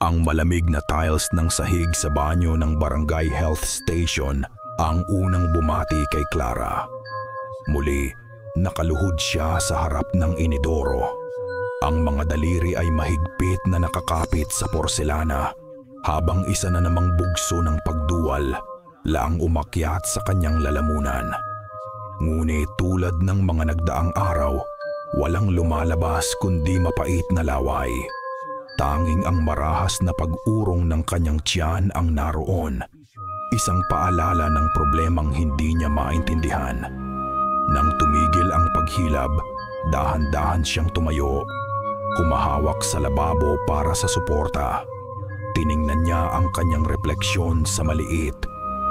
Ang malamig na tiles ng sahig sa banyo ng barangay health station ang unang bumati kay Clara. Muli, nakaluhod siya sa harap ng inidoro. Ang mga daliri ay mahigpit na nakakapit sa porselana, habang isa na namang bugso ng pagduwal laang umakyat sa kanyang lalamunan. Ngunit tulad ng mga nagdaang araw, walang lumalabas kundi mapait na laway. Tanging ang marahas na pag-urong ng kanyang tiyan ang naroon, isang paalala ng problemang hindi niya maintindihan. Nang tumigil ang paghilab, dahan-dahan siyang tumayo, humahawak sa lababo para sa suporta. Tiningnan niya ang kanyang refleksyon sa maliit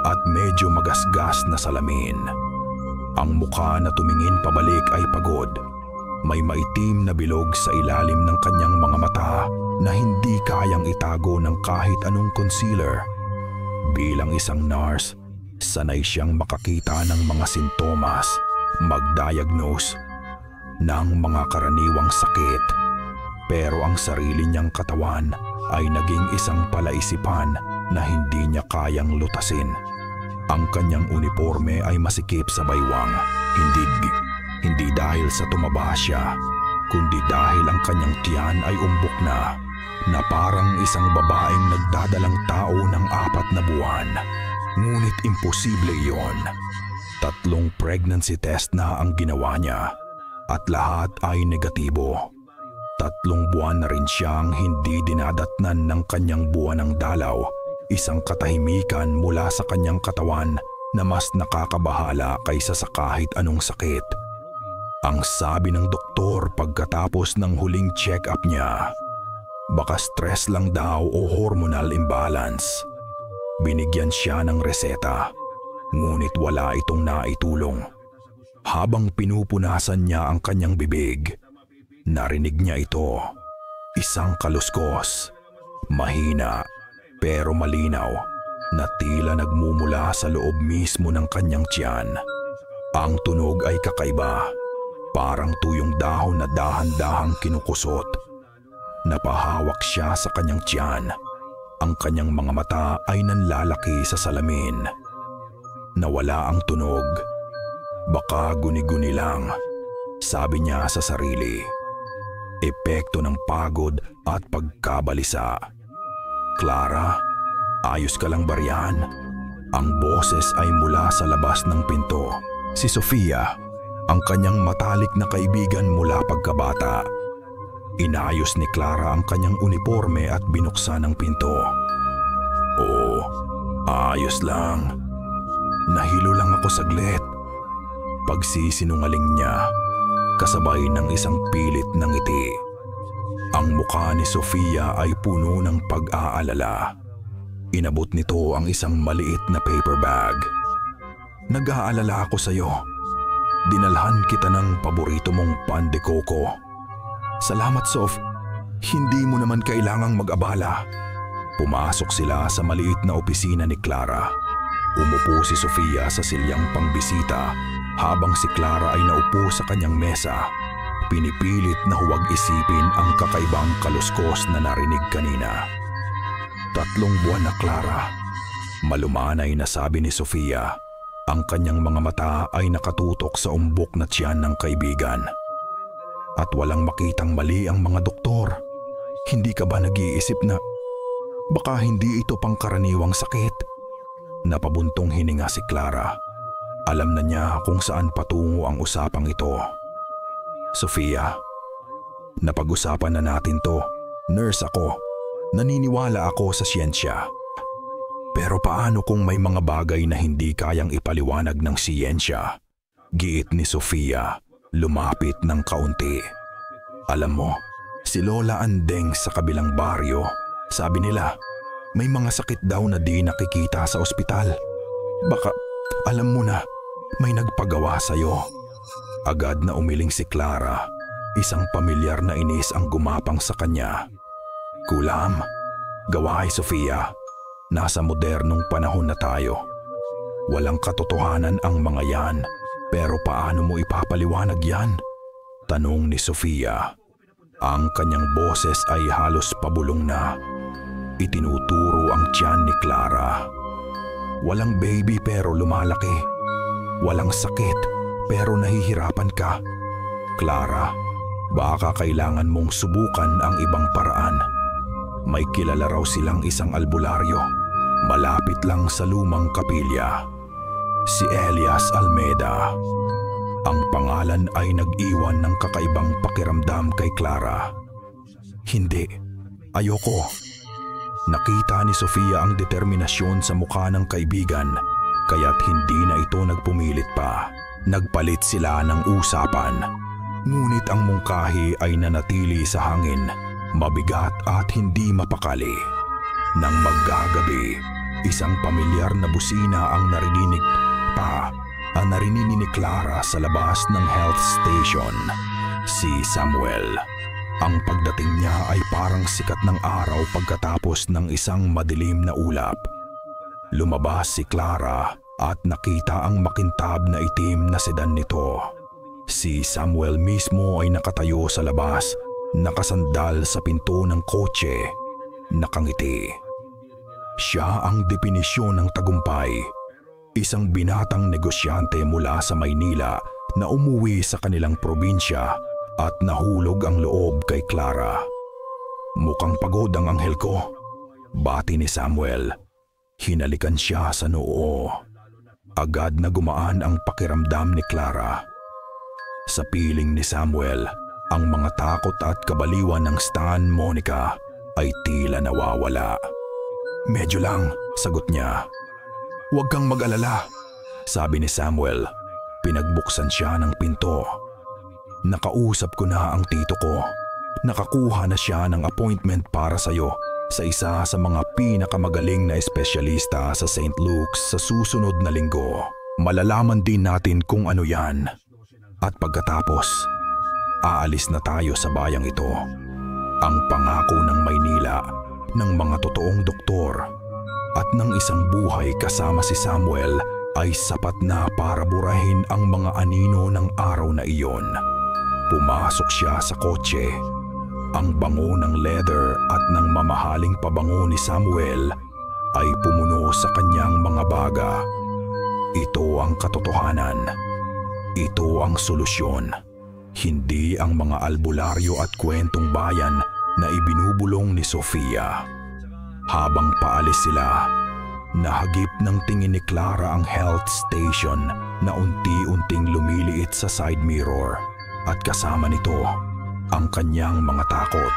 at medyo magasgas na salamin. Ang mukha na tumingin pabalik ay pagod. May maitim na bilog sa ilalim ng kanyang mga mata na hindi kayang itago ng kahit anong concealer. Bilang isang nurse, sanay siyang makakita ng mga sintomas, mag-diagnose ng mga karaniwang sakit. Pero ang sarili niyang katawan ay naging isang palaisipan na hindi niya kayang lutasin. Ang kanyang uniforme ay masikip sa baywang, hindi dahil sa tumaba siya, kundi dahil ang kanyang tiyan ay umbok na parang isang babaeng nagdadalang tao ng 4 na buwan. Ngunit imposible iyon. 3 pregnancy test na ang ginawa niya at lahat ay negatibo. 3 buwan na rin siyang hindi dinadatnan ng kanyang buwan ng dalaw, isang katahimikan mula sa kanyang katawan na mas nakakabahala kaysa sa kahit anong sakit. Ang sabi ng doktor pagkatapos ng huling check-up niya, baka stress lang daw o hormonal imbalance. Binigyan siya ng reseta, ngunit wala itong naitulong. Habang pinupunasan niya ang kanyang bibig, narinig niya ito, isang kaluskos, mahina pero malinaw na tila nagmumula sa loob mismo ng kanyang tiyan. Ang tunog ay kakaiba, parang tuyong dahon na dahan-dahang kinukusot. Napahawak siya sa kanyang tiyan. Ang kanyang mga mata ay nanlalaki sa salamin. Nawala ang tunog. Baka guni-guni lang, sabi niya sa sarili. Epekto ng pagod at pagkabalisa. Clara, ayos ka lang ba riyan? Ang boses ay mula sa labas ng pinto. Si Sofia, ang kanyang matalik na kaibigan mula pagkabata. Inayos ni Clara ang kanyang uniforme at binuksan ang pinto. Oo, ayos lang. Nahilo lang ako saglit. Pagsisinungaling niya, kasabay ng isang pilit na ngiti. Ang mukha ni Sofia ay puno ng pag-aalala. Inabot nito ang isang maliit na paper bag. Nag-aalala ako sa iyo. Dinalhan kita ng paborito mong pan de coco. Salamat, Sof. Hindi mo naman kailangang mag-abala. Pumasok sila sa maliit na opisina ni Clara. Umupo si Sofia sa silyang pangbisita habang si Clara ay naupo sa kanyang mesa. Pinipilit na huwag isipin ang kakaibang kaluskos na narinig kanina. 3 buwan na, Clara. Malumanay na sabi ni Sofia. Ang kanyang mga mata ay nakatutok sa umbok na tiyan ng kaibigan. At walang makitang mali ang mga doktor. Hindi ka ba nag-iisip na baka hindi ito pangkaraniwang sakit? Napabuntong hininga si Clara. Alam na niya kung saan patungo ang usapang ito. Sofia, napag-usapan na natin to. Nurse ako. Naniniwala ako sa siyensya. Pero paano kung may mga bagay na hindi kayang ipaliwanag ng siyensya? Giit ni Sofia, lumapit ng kaunti. Alam mo, si Lola Andeng sa kabilang baryo, sabi nila, may mga sakit daw na di nakikita sa ospital. Baka, alam mo na, may nagpagawa sa'yo. Agad na umiling si Clara, isang pamilyar na inis ang gumapang sa kanya. Kulam, gawain Sofia. Nasa modernong panahon na tayo. Walang katotohanan ang mga yan, pero paano mo ipapaliwanag yan? Tanong ni Sofia. Ang kanyang boses ay halos pabulong na. Itinuturo ang tiyan ni Clara. Walang baby pero lumalaki. Walang sakit pero nahihirapan ka. Clara, baka kailangan mong subukan ang ibang paraan. May kilala raw silang isang albularyo, malapit lang sa lumang kapilya. Si Elias Almeda. Ang pangalan ay nag-iwan ng kakaibang pakiramdam kay Clara. Hindi, ayoko. Nakita ni Sofia ang determinasyon sa mukha ng kaibigan, kaya't hindi na ito nagpumilit pa. Nagpalit sila ng usapan. Ngunit ang mungkahi ay nanatili sa hangin, mabigat at hindi mapakali. Nang maggagabi, isang pamilyar na busina ang narinig ni Clara sa labas ng health station. Si Samuel. Ang pagdating niya ay parang sikat ng araw pagkatapos ng isang madilim na ulap. Lumabas si Clara at nakita ang makintab na itim na sedan nito. Si Samuel mismo ay nakatayo sa labas, nakasandal sa pinto ng kotse, nakangiti. Siya ang definisyon ng tagumpay. Isang binatang negosyante mula sa Maynila na umuwi sa kanilang probinsya at nahulog ang loob kay Clara. Mukhang pagod ang anghel ko, bati ni Samuel. Hinalikan siya sa noo. Agad na gumaan ang pakiramdam ni Clara. Sa piling ni Samuel, ang mga takot at kabaliwan ng Stan Monica ay tila nawawala. Medyo lang, sagot niya. Huwag kang mag-alala, sabi ni Samuel. Pinagbuksan siya ng pinto. Nakausap ko na ang tito ko. Nakakuha na siya ng appointment para sa'yo sa isa sa mga pinakamagaling na espesyalista sa St. Luke's sa susunod na linggo. Malalaman din natin kung ano yan. At pagkatapos, aalis na tayo sa bayang ito. Ang pangako ng Maynila, ng mga totoong doktor, at ng isang buhay kasama si Samuel ay sapat na para burahin ang mga anino ng araw na iyon. Pumasok siya sa kotse. Ang bango ng leather at ng mamahaling pabango ni Samuel ay pumuno sa kanyang mga baga. Ito ang katotohanan. Ito ang solusyon. Hindi ang mga albularyo at kwentong bayan na ibinubulong ni Sofia. Habang paalis sila, nahagip ng tingin ni Clara ang health station na unti-unting lumiliit sa side mirror at kasama nito ang kanyang mga takot.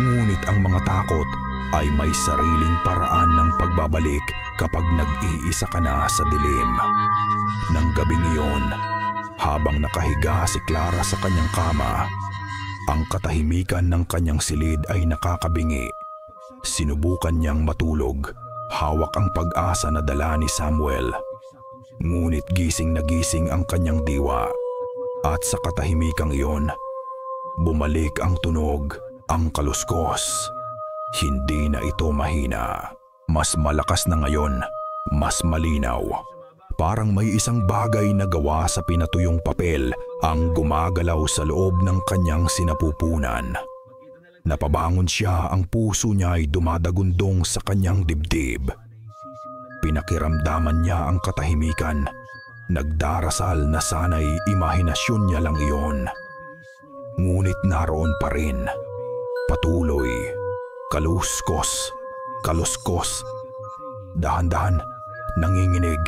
Ngunit ang mga takot ay may sariling paraan ng pagbabalik kapag nag-iisa ka na sa dilim. Nang gabing iyon, habang nakahiga si Clara sa kanyang kama, ang katahimikan ng kanyang silid ay nakakabingi. Sinubukan niyang matulog, hawak ang pag-asa na dala ni Samuel. Ngunit gising na gising ang kanyang diwa. At sa katahimikang iyon, bumalik ang tunog, ang kaluskos. Hindi na ito mahina. Mas malakas na ngayon, mas malinaw. Parang may isang bagay na gawa sa pinatuyong papel ang gumagalaw sa loob ng kanyang sinapupunan. Napabangon siya, ang puso niya ay dumadagundong sa kanyang dibdib. Pinakiramdaman niya ang katahimikan. Nagdarasal na sana'y imahinasyon niya lang iyon. Ngunit naroon pa rin. Patuloy. Kaluskos. Kaluskos. Dahan-dahan. Nanginginig.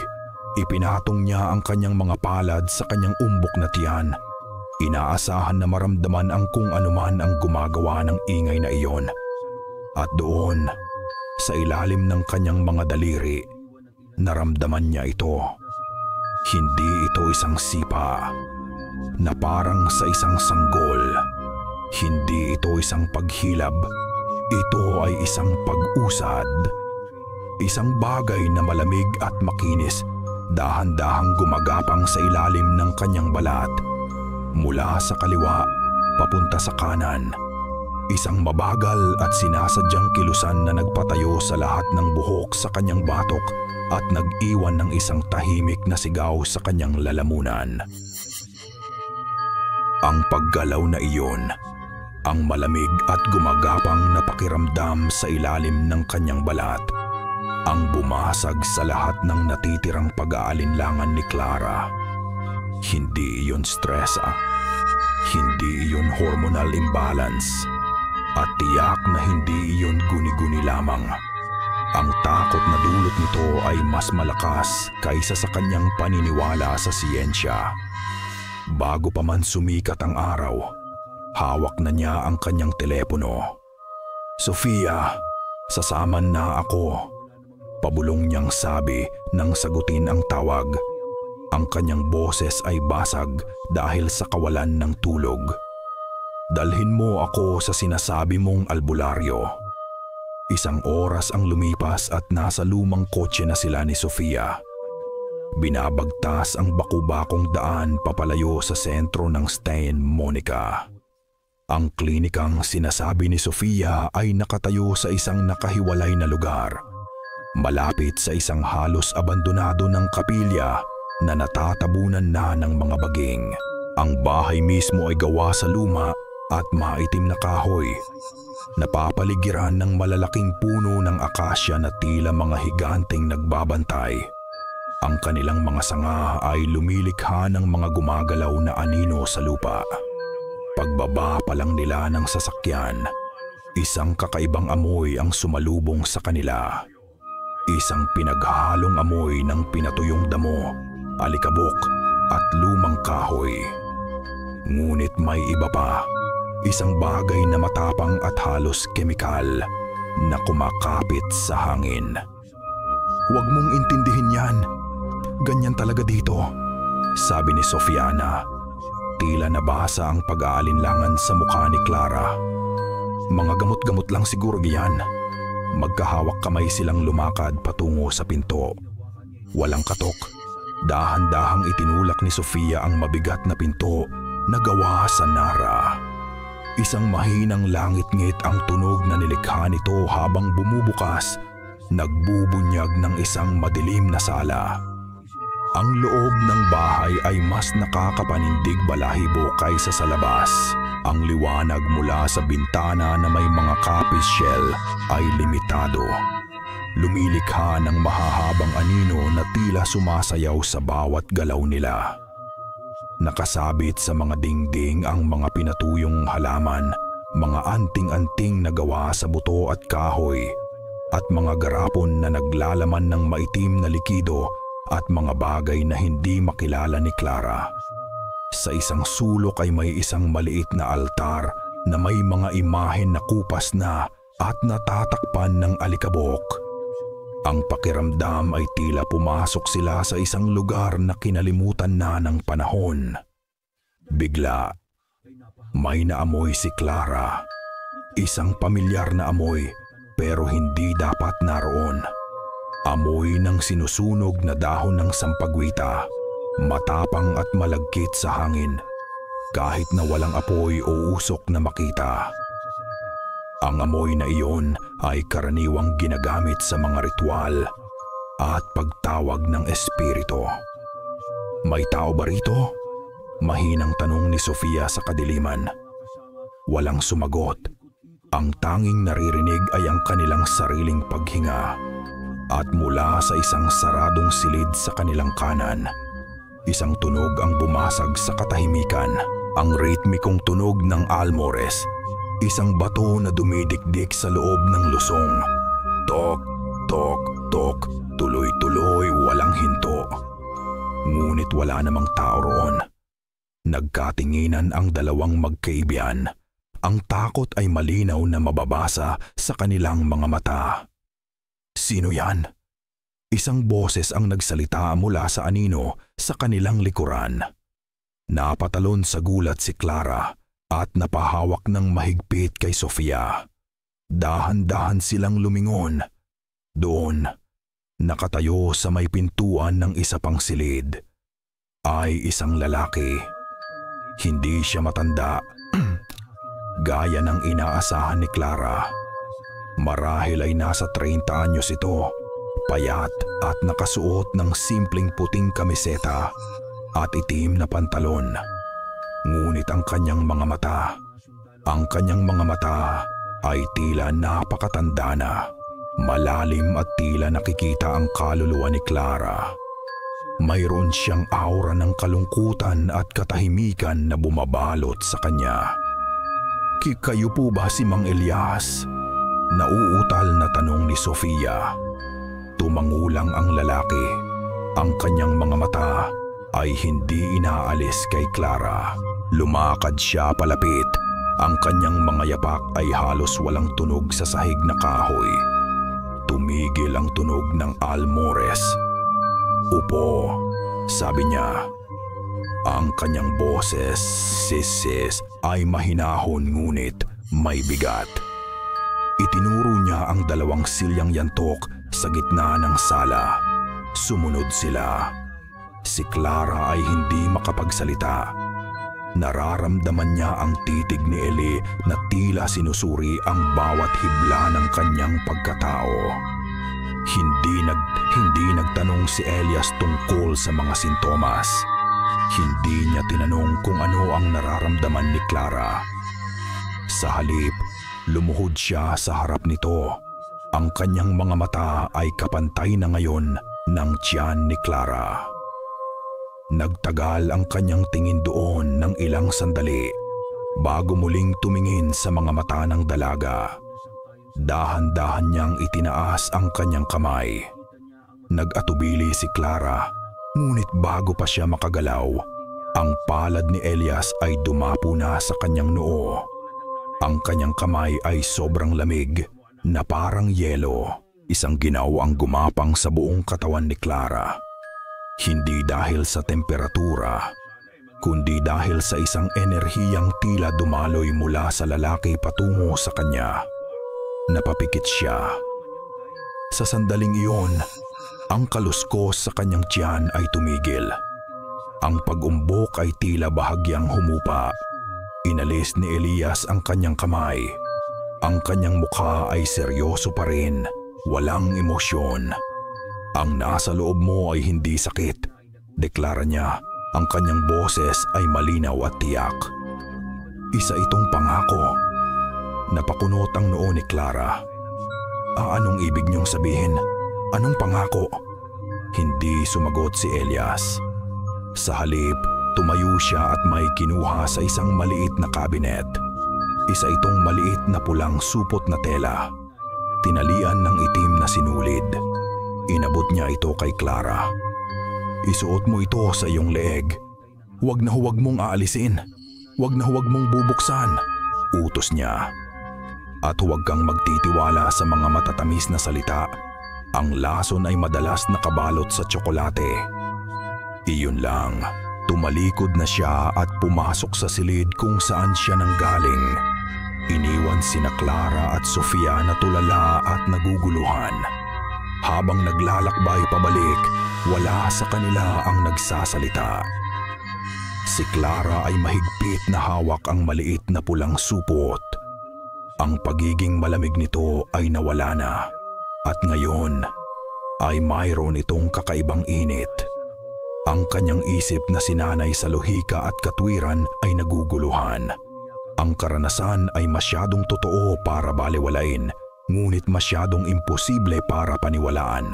Ipinatong niya ang kanyang mga palad sa kanyang umbok na tiyan. Inaasahan na maramdaman ang kung anuman ang gumagawa ng ingay na iyon. At doon, sa ilalim ng kanyang mga daliri, naramdaman niya ito. Hindi ito isang sipa na parang sa isang sanggol. Hindi ito isang paghilab. Ito ay isang pag-usad. Isang bagay na malamig at makinis, dahan-dahang gumagapang sa ilalim ng kanyang balat. Mula sa kaliwa, papunta sa kanan. Isang mabagal at sinasadyang kilusan na nagpatayo sa lahat ng buhok sa kanyang batok at nag-iwan ng isang tahimik na sigaw sa kanyang lalamunan. Ang paggalaw na iyon, Ang malamig at gumagapang na pakiramdam sa ilalim ng kanyang balat ang bumasag sa lahat ng natitirang pag-aalinlangan ni Clara. Hindi iyon stress, hindi iyon hormonal imbalance, at tiyak na hindi iyon guni-guni lamang. Ang takot na dulot nito ay mas malakas kaysa sa kanyang paniniwala sa siyensya. Bago pa man sumikat ang araw, hawak na niya ang kanyang telepono. "Sofia, sasaman na ako," pabulong niyang sabi nang sagutin ang tawag. Ang kanyang boses ay basag dahil sa kawalan ng tulog. "Dalhin mo ako sa sinasabi mong albularyo." Isang oras ang lumipas at nasa lumang kotse na sila ni Sofia. Binabagtas ang baku-bakong daan papalayo sa sentro ng Stan Monica. Ang klinikang sinasabi ni Sofia ay nakatayo sa isang nakahiwalay na lugar, malapit sa isang halos abandonado ng kapilya na natatabunan na ng mga baging. Ang bahay mismo ay gawa sa luma at maitim na kahoy, napapaligiran ng malalaking puno ng akasya na tila mga higanteng nagbabantay. Ang kanilang mga sanga ay lumilikha ng mga gumagalaw na anino sa lupa. Pagbaba pa lang nila ng sasakyan, isang kakaibang amoy ang sumalubong sa kanila. Isang pinaghalong amoy ng pinatuyong damo, alikabok at lumang kahoy. Ngunit may iba pa, isang bagay na matapang at halos kemikal na kumakapit sa hangin. "Huwag mong intindihin yan. Ganyan talaga dito," sabi ni Sofiana. Tila nabasa ang pag-aalinlangan sa mukha ni Clara. "Mga gamot-gamot lang siguro yan." Magkahawak kamay silang lumakad patungo sa pinto. Walang katok. Dahan-dahang itinulak ni Sofia ang mabigat na pinto na gawa sa nara. Isang mahinang langit-ngit ang tunog na nilikha nito habang bumubukas, nagbubunyag ng isang madilim na sala. Ang loob ng bahay ay mas nakakapanindig balahibo kaysa sa labas. Ang liwanag mula sa bintana na may mga kapis shell ay limitado. Lumilikha ng mahahabang anino na tila sumasayaw sa bawat galaw nila. Nakasabit sa mga dingding ang mga pinatuyong halaman, mga anting-anting na gawa sa buto at kahoy, at mga garapon na naglalaman ng maitim na likido at mga bagay na hindi makilala ni Clara. Sa isang sulok ay may isang maliit na altar na may mga imahen na kupas na at natatakpan ng alikabok. Ang pakiramdam ay tila pumasok sila sa isang lugar na kinalimutan na ng panahon. Bigla, may naamoy si Clara. Isang pamilyar na amoy pero hindi dapat naroon. Amoy ng sinusunog na dahon ng sampagwita, matapang at malagkit sa hangin, kahit na walang apoy o usok na makita. Ang amoy na iyon ay karaniwang ginagamit sa mga ritual at pagtawag ng espiritu. "May tao ba rito?" Mahinang tanong ni Sofia sa kadiliman. Walang sumagot. Ang tanging naririnig ay ang kanilang sariling paghinga. At mula sa isang saradong silid sa kanilang kanan, isang tunog ang bumasag sa katahimikan. Ang ritmikong tunog ng almores, isang bato na dumidikdik sa loob ng lusong. Tok, tok, tok, tuloy-tuloy, walang hinto. Ngunit wala namang tao roon. Nagkatinginan ang dalawang magkaibigan. Ang takot ay malinaw na mababasa sa kanilang mga mata. "Sino yan?" Isang boses ang nagsalita mula sa anino sa kanilang likuran. Napatalon sa gulat si Clara at napahawak ng mahigpit kay Sofia. Dahan-dahan silang lumingon. Doon, nakatayo sa may pintuan ng isa pang silid, ay isang lalaki. Hindi siya matanda, gaya ng inaasahan ni Clara. Marahil ay nasa 30 anyos ito, payat at nakasuot ng simpleng puting kamiseta at itim na pantalon. Ngunit ang kanyang mga mata, Ang kanyang mga mata ay tila napakatanda na. Malalim at tila nakikita ang kaluluwa ni Clara. Mayroon siyang aura ng kalungkutan at katahimikan na bumabalot sa kanya. Kayo po ba si Mang Elias? Nauutal na tanong ni Sofia. Tumangulang ang lalaki. Ang kanyang mga mata ay hindi inaalis kay Clara. Lumakad siya palapit. Ang kanyang mga yapak ay halos walang tunog sa sahig na kahoy. Tumigil ang tunog ng almores. Upo, sabi niya. Ang kanyang boses, sis, ay mahinahon ngunit may bigat. Itinuro niya ang 2 silyang yantok sa gitna ng sala. Sumunod sila. Si Clara ay hindi makapagsalita. Nararamdaman niya ang titig ni Eli na tila sinusuri ang bawat hibla ng kanyang pagkatao. Hindi nagtanong si Elias tungkol sa mga sintomas. Hindi niya tinanong kung ano ang nararamdaman ni Clara. Sa halip, lumuhod siya sa harap nito. Ang kanyang mga mata ay kapantay na ngayon ng tiyan ni Clara. Nagtagal ang kanyang tingin doon ng ilang sandali bago muling tumingin sa mga mata ng dalaga. Dahan-dahan niyang itinaas ang kanyang kamay. Nag-atubili si Clara, ngunit bago pa siya makagalaw, ang palad ni Elias ay dumapo na sa kanyang noo. Ang kanyang kamay ay sobrang lamig na parang yelo. Isang ginaw ang gumapang sa buong katawan ni Clara. Hindi dahil sa temperatura, kundi dahil sa isang enerhiyang tila dumaloy mula sa lalaki patungo sa kanya. Napapikit siya. Sa sandaling iyon, ang kaluskos sa kanyang tiyan ay tumigil. Ang pag-umbok ay tila bahagyang humupa. Inalis ni Elias ang kanyang kamay. Ang kanyang mukha ay seryoso pa rin, walang emosyon. Ang nasa loob mo ay hindi sakit, deklara niya. Ang kanyang boses ay malinaw at tiyak. Isa itong pangako. Napakunot ang noo ni Clara. Anong ibig niyong sabihin? Anong pangako? Hindi sumagot si Elias. Sa halip, tumayo siya at may kinuha sa isang maliit na kabinet. Isa itong maliit na pulang supot na tela. Tinalian ng itim na sinulid. Inabot niya ito kay Clara. Isuot mo ito sa iyong leeg. Huwag na huwag mong aalisin. Huwag na huwag mong bubuksan. Utos niya. At huwag kang magtitiwala sa mga matatamis na salita. Ang lason ay madalas nakabalot sa tsokolate. Iyon lang. Tumalikod na siya at pumasok sa silid kung saan siya nanggaling. Iniwan sina Clara at Sofia na tulala at naguguluhan. Habang naglalakbay pabalik, wala sa kanila ang nagsasalita. Si Clara ay mahigpit na hawak ang maliit na pulang supot. Ang pagiging malamig nito ay nawala na. At ngayon ay mayroon itong kakaibang init. Ang kanyang isip na sinanay sa lohika at katwiran ay naguguluhan. Ang karanasan ay masyadong totoo para balewalain, ngunit masyadong imposible para paniwalaan.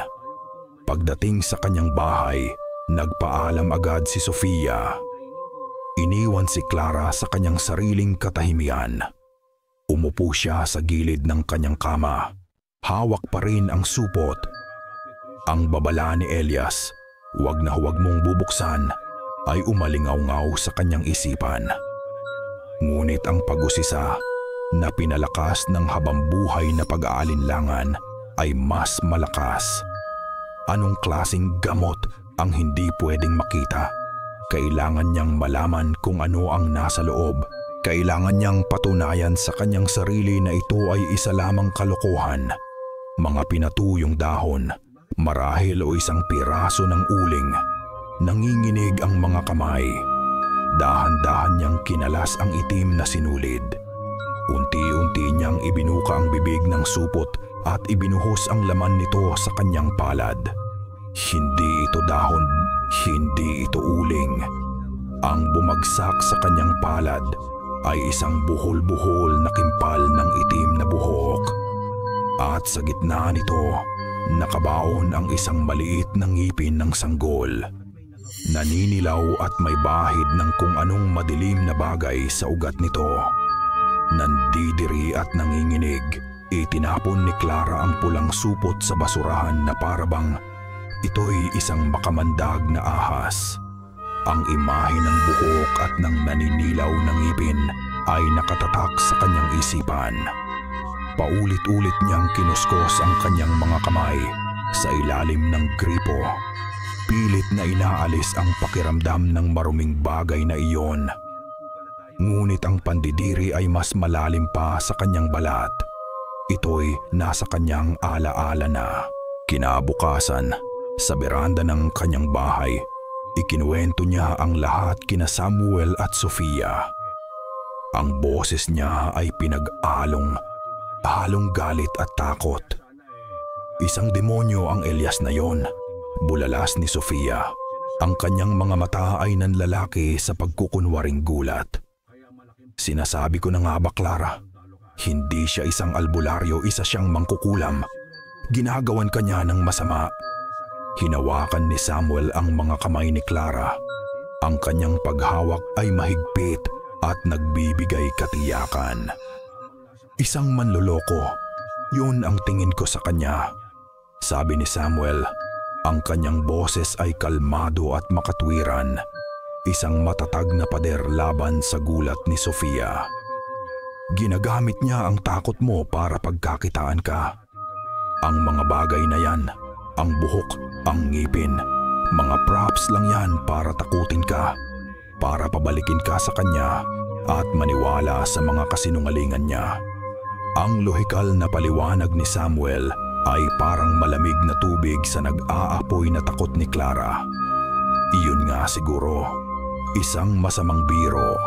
Pagdating sa kanyang bahay, nagpaalam agad si Sofia. Iniwan si Clara sa kanyang sariling katahimian. Umupo siya sa gilid ng kanyang kama. Hawak pa rin ang supot. Ang babala ni Elias, huwag na huwag mong bubuksan, ay umalingaw-ngaw sa kanyang isipan. Ngunit ang pag-usisa na pinalakas ng habambuhay na pag-aalinlangan ay mas malakas. Anong klaseng gamot ang hindi pwedeng makita? Kailangan niyang malaman kung ano ang nasa loob. Kailangan niyang patunayan sa kanyang sarili na ito ay isa lamang kalokohan. Mga pinatuyong dahon, marahil o isang piraso ng uling. Nanginginig ang mga kamay. Dahan-dahan niyang kinalas ang itim na sinulid. Unti-unti niyang ibinuka ang bibig ng supot at ibinuhos ang laman nito sa kanyang palad. Hindi ito dahon, hindi ito uling. Ang bumagsak sa kanyang palad ay isang buhol-buhol na kimpal ng itim na buhok. At sa gitna nito, nakabaon ang isang maliit na ngipin ng sanggol. Naninilaw at may bahid ng kung anong madilim na bagay sa ugat nito. Nandidiri at nanginginig, itinapon ni Clara ang pulang supot sa basurahan na parabang ito'y isang makamandag na ahas. Ang imahe ng buhok at ng naninilaw na ngipin ay nakatatak sa kanyang isipan. Paulit-ulit niyang kinuskos ang kanyang mga kamay sa ilalim ng gripo. Pilit na inaalis ang pakiramdam ng maruming bagay na iyon. Ngunit ang pandidiri ay mas malalim pa sa kanyang balat. Ito'y nasa kanyang alaala na. Kinabukasan, sa beranda ng kanyang bahay, ikinuwento niya ang lahat kina Samuel at Sofia. Ang boses niya ay halong galit at takot. Isang demonyo ang Elias na yon, bulalas ni Sofia. Ang kanyang mga mata ay nanlalaki sa pagkukunwaring gulat. Sinasabi ko na nga ba, Clara? Hindi siya isang albularyo, isa siyang mangkukulam. Ginagawan kanya ng masama. Hinawakan ni Samuel ang mga kamay ni Clara. Ang kanyang paghawak ay mahigpit at nagbibigay katiyakan. Isang manloloko, yun ang tingin ko sa kanya. Sabi ni Samuel, ang kanyang boses ay kalmado at makatwiran. Isang matatag na pader laban sa gulat ni Sofia. Ginagamit niya ang takot mo para pagkakitaan ka. Ang mga bagay na yan, ang buhok, ang ngipin, mga props lang yan para takutin ka, para pabalikin ka sa kanya at maniwala sa mga kasinungalingan niya. Ang lohikal na paliwanag ni Samuel ay parang malamig na tubig sa nag-aapoy na takot ni Clara. Iyon nga siguro, isang masamang biro,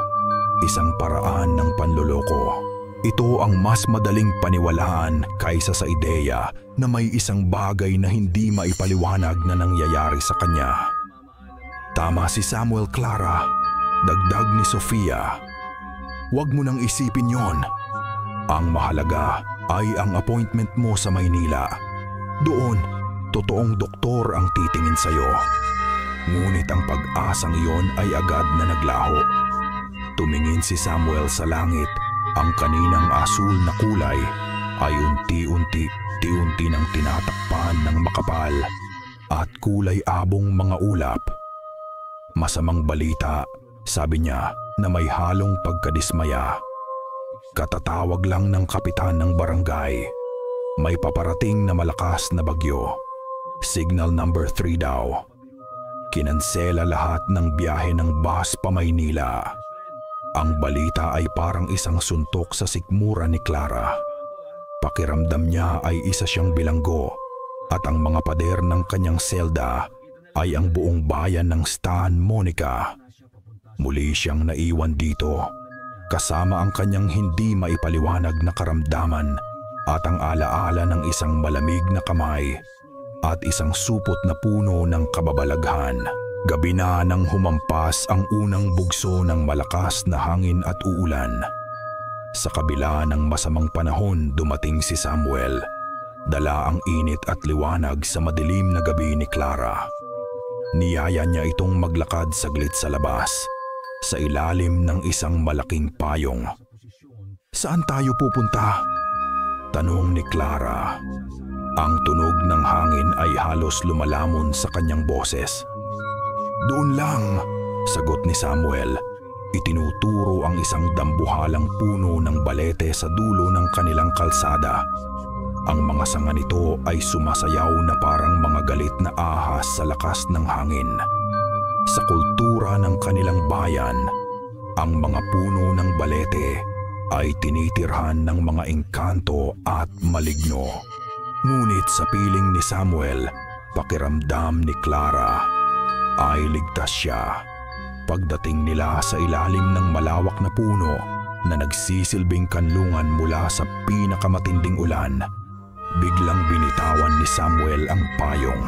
isang paraan ng panloloko. Ito ang mas madaling paniwalaan kaysa sa ideya na may isang bagay na hindi maipaliwanag na nangyayari sa kanya. Tama si Samuel, Clara. Dagdag ni Sofia. Huwag mo nang isipin yon. Ang mahalaga ay ang appointment mo sa Maynila. Doon, totoong doktor ang titingin sa'yo. Ngunit ang pag-asang iyon ay agad na naglaho. Tumingin si Samuel sa langit. Ang kaninang asul na kulay ay unti-unti nang tinatakpan ng makapal at kulay abong mga ulap. Masamang balita, sabi niya, na may halong pagkadismaya. Katatawag lang ng kapitan ng barangay. May paparating na malakas na bagyo. Signal number 3 daw. Kinansela lahat ng biyahe ng bus pa Maynila. Ang balita ay parang isang suntok sa sikmura ni Clara. Pakiramdam niya ay isa siyang bilanggo at ang mga pader ng kanyang selda ay ang buong bayan ng Stan Monica. Muli siyang naiwan dito, kasama ang kanyang hindi maipaliwanag na karamdaman at ang alaala ng isang malamig na kamay at isang supot na puno ng kababalaghan. Gabi na nang humampas ang unang bugso ng malakas na hangin at uulan. Sa kabila ng masamang panahon dumating si Samuel. Dala ang init at liwanag sa madilim na gabi ni Clara. Niyaya niya itong maglakad saglit sa labas, sa ilalim ng isang malaking payong. "Saan tayo pupunta?" tanong ni Clara. Ang tunog ng hangin ay halos lumalamon sa kanyang boses. "Doon lang," sagot ni Samuel. Itinuturo ang isang dambuhalang puno ng balete sa dulo ng kanilang kalsada. Ang mga sanga nito ay sumasayaw na parang mga galit na ahas sa lakas ng hangin. Sa kultura ng kanilang bayan, ang mga puno ng balete ay tinitirhan ng mga engkanto at maligno. Ngunit sa piling ni Samuel, pakiramdam ni Clara ay ligtas siya. Pagdating nila sa ilalim ng malawak na puno na nagsisilbing kanlungan mula sa pinakamatinding ulan, biglang binitawan ni Samuel ang payong.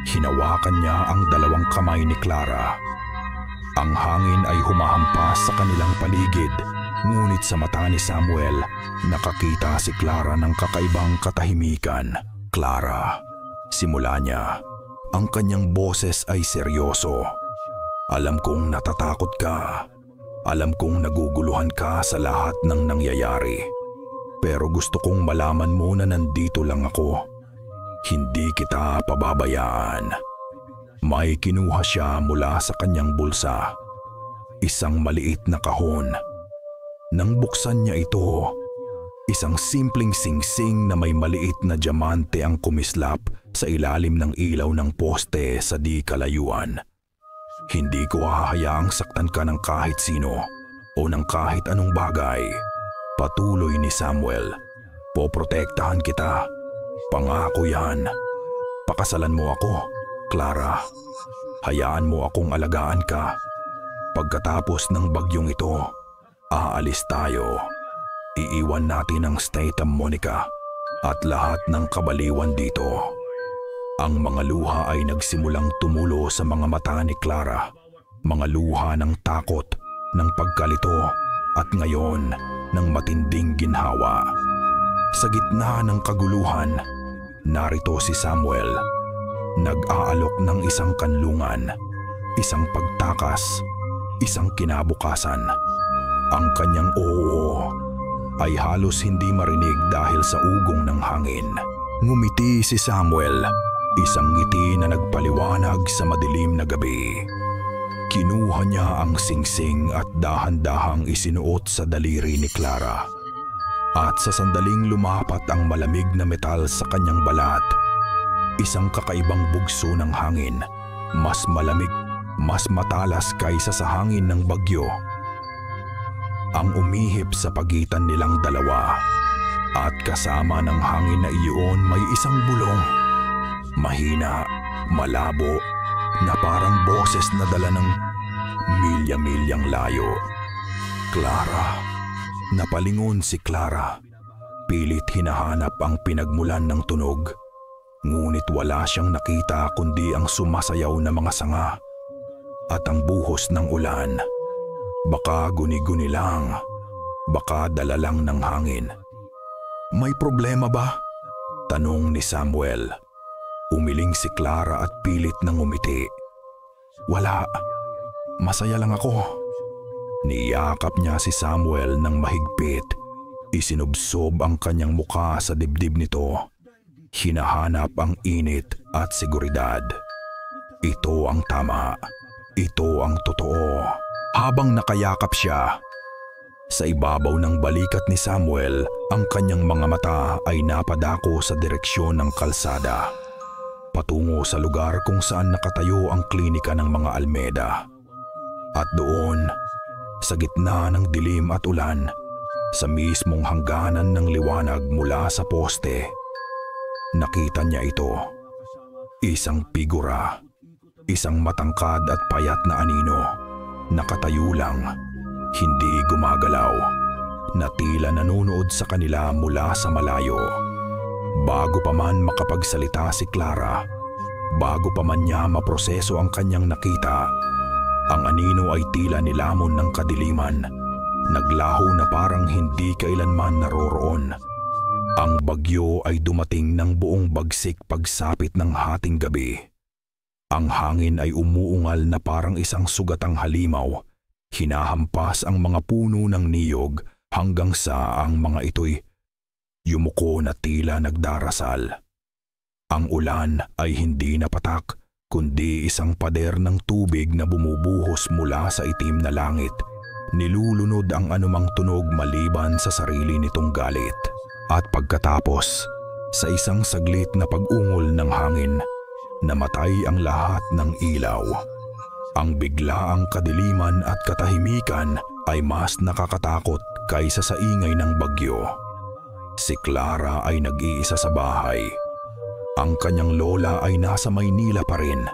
Hinawakan niya ang dalawang kamay ni Clara. Ang hangin ay humahampas sa kanilang paligid Ngunit sa mata ni Samuel, nakakita si Clara ng kakaibang katahimikan. Clara, simula niya, ang kanyang boses ay seryoso. Alam kong natatakot ka. Alam kong naguguluhan ka sa lahat ng nangyayari. Pero gusto kong malaman mo na nandito lang ako. Hindi kita pababayaan. May kinuha siya mula sa kanyang bulsa. Isang maliit na kahon. Nang buksan niya ito, isang simpleng singsing na may maliit na diamante ang kumislap sa ilalim ng ilaw ng poste sa di kalayuan. Hindi ko hahayaang saktan ka ng kahit sino o ng kahit anong bagay. Patuloy ni Samuel. Poprotektahan kita. Pangako yan. Pakasalan mo ako, Clara. Hayaan mo akong alagaan ka. Pagkatapos ng bagyong ito, aalis tayo. Iiwan natin ang Santa Monica at lahat ng kabaliwan dito. Ang mga luha ay nagsimulang tumulo sa mga mata ni Clara. Mga luha ng takot, ng pagkalito at ngayon ng matinding ginhawa. Sa gitna ng kaguluhan, narito si Samuel. Nag-aalok ng isang kanlungan, isang pagtakas, isang kinabukasan. Ang kanyang oo ay halos hindi marinig dahil sa ugong ng hangin. Ngumiti si Samuel, isang ngiti na nagpaliwanag sa madilim na gabi. Kinuha niya ang singsing at dahan-dahang isinuot sa daliri ni Clara. At sa sandaling lumapat ang malamig na metal sa kanyang balat, isang kakaibang bugso ng hangin, mas malamig, mas matalas kaysa sa hangin ng bagyo. Ang umihip sa pagitan nilang dalawa at kasama ng hangin na iyon may isang bulong. Mahina, malabo, na parang boses na dala ng milya-milyang layo. Clara. Napalingon si Clara. Pilit hinahanap ang pinagmulan ng tunog. Ngunit wala siyang nakita kundi ang sumasayaw na mga sanga at ang buhos ng ulan. Baka guni-guni lang. Baka dala lang ng hangin. May problema ba? Tanong ni Samuel. Umiling si Clara at pilit nang umiti. Wala. Masaya lang ako. Niyakap niya si Samuel ng mahigpit. Isinubsob ang kanyang mukha sa dibdib nito. Hinahanap ang init at seguridad. Ito ang tama. Ito ang totoo. Habang nakayakap siya, sa ibabaw ng balikat ni Samuel, ang kanyang mga mata ay napadako sa direksyon ng kalsada. Patungo sa lugar kung saan nakatayo ang klinika ng mga Almeda. At doon, sa gitna ng dilim at ulan, sa mismong hangganan ng liwanag mula sa poste, nakita niya ito. Isang figura, isang matangkad at payat na anino, nakatayo lang, hindi gumagalaw, na tila nanonood sa kanila mula sa malayo. Bago pa man makapagsalita si Clara, bago pa man niya maproseso ang kanyang nakita, ang anino ay tila nilamon ng kadiliman, naglaho na parang hindi kailanman naroroon. Ang bagyo ay dumating ng buong bagsik pagsapit ng hating gabi. Ang hangin ay umuungal na parang isang sugatang halimaw, hinahampas ang mga puno ng niyog hanggang sa ang mga ito'y yumuko na tila nagdarasal. Ang ulan ay hindi napatak, kundi isang pader ng tubig na bumubuhos mula sa itim na langit. Nilulunod ang anumang tunog maliban sa sarili nitong galit. At pagkatapos, sa isang saglit na pag-ungol ng hangin, namatay ang lahat ng ilaw. Ang biglaang kadiliman at katahimikan ay mas nakakatakot kaysa sa ingay ng bagyo. Si Clara ay nag-iisa sa bahay. Ang kanyang lola ay nasa Maynila pa rin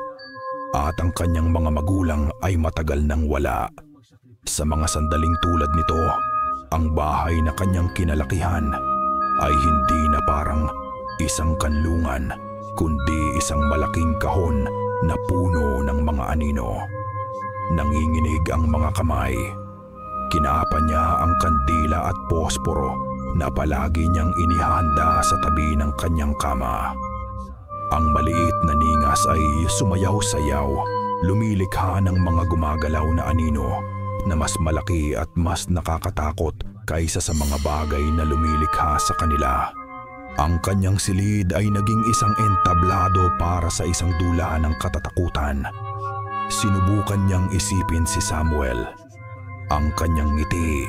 at ang kanyang mga magulang ay matagal nang wala. Sa mga sandaling tulad nito, ang bahay na kanyang kinalakihan ay hindi na parang isang kanlungan, kundi isang malaking kahon na puno ng mga anino. Nanginginig ang mga kamay. Kinapa niya ang kandila at posporo na palagi niyang inihanda sa tabi ng kanyang kama. Ang maliit na ningas ay sumayaw-sayaw, lumilikha ng mga gumagalaw na anino na mas malaki at mas nakakatakot kaysa sa mga bagay na lumilikha sa kanila. Ang kanyang silid ay naging isang entablado para sa isang dula ng katatakutan. Sinubukan niyang isipin si Samuel. Ang kanyang ngiti,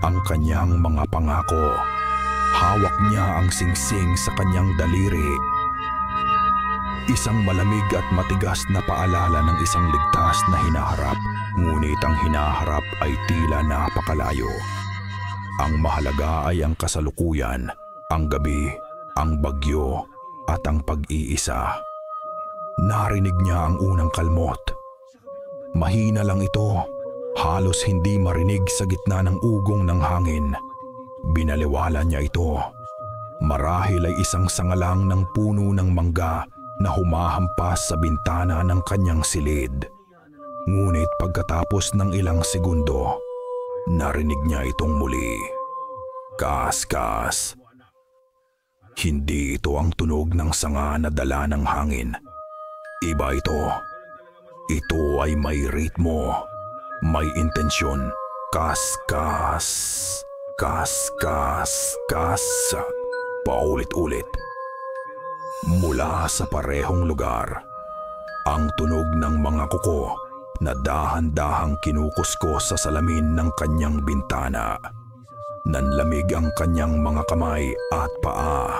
ang kanyang mga pangako. Hawak niya ang singsing sa kanyang daliri. Isang malamig at matigas na paalala ng isang ligtas na hinaharap, ngunit ang hinaharap ay tila napakalayo. Ang mahalaga ay ang kasalukuyan, ang gabi, ang bagyo, at ang pag-iisa. Narinig niya ang unang kalmot. Mahina lang ito, halos hindi marinig sa gitna ng ugong ng hangin. Binaliwala niya ito. Marahil ay isang sangalang ng puno ng mangga na humahampas sa bintana ng kanyang silid. Ngunit pagkatapos ng ilang segundo, narinig niya itong muli. Kas-kas. Hindi ito ang tunog ng sanga na dala ng hangin. Iba ito. Ito ay may ritmo, may intensyon. Kas-kas, kas-kas, kas. Paulit-ulit. Mula sa parehong lugar, ang tunog ng mga kuko na dahan-dahang kinukuskos sa salamin ng kanyang bintana. Nanlamig ang kanyang mga kamay at paa.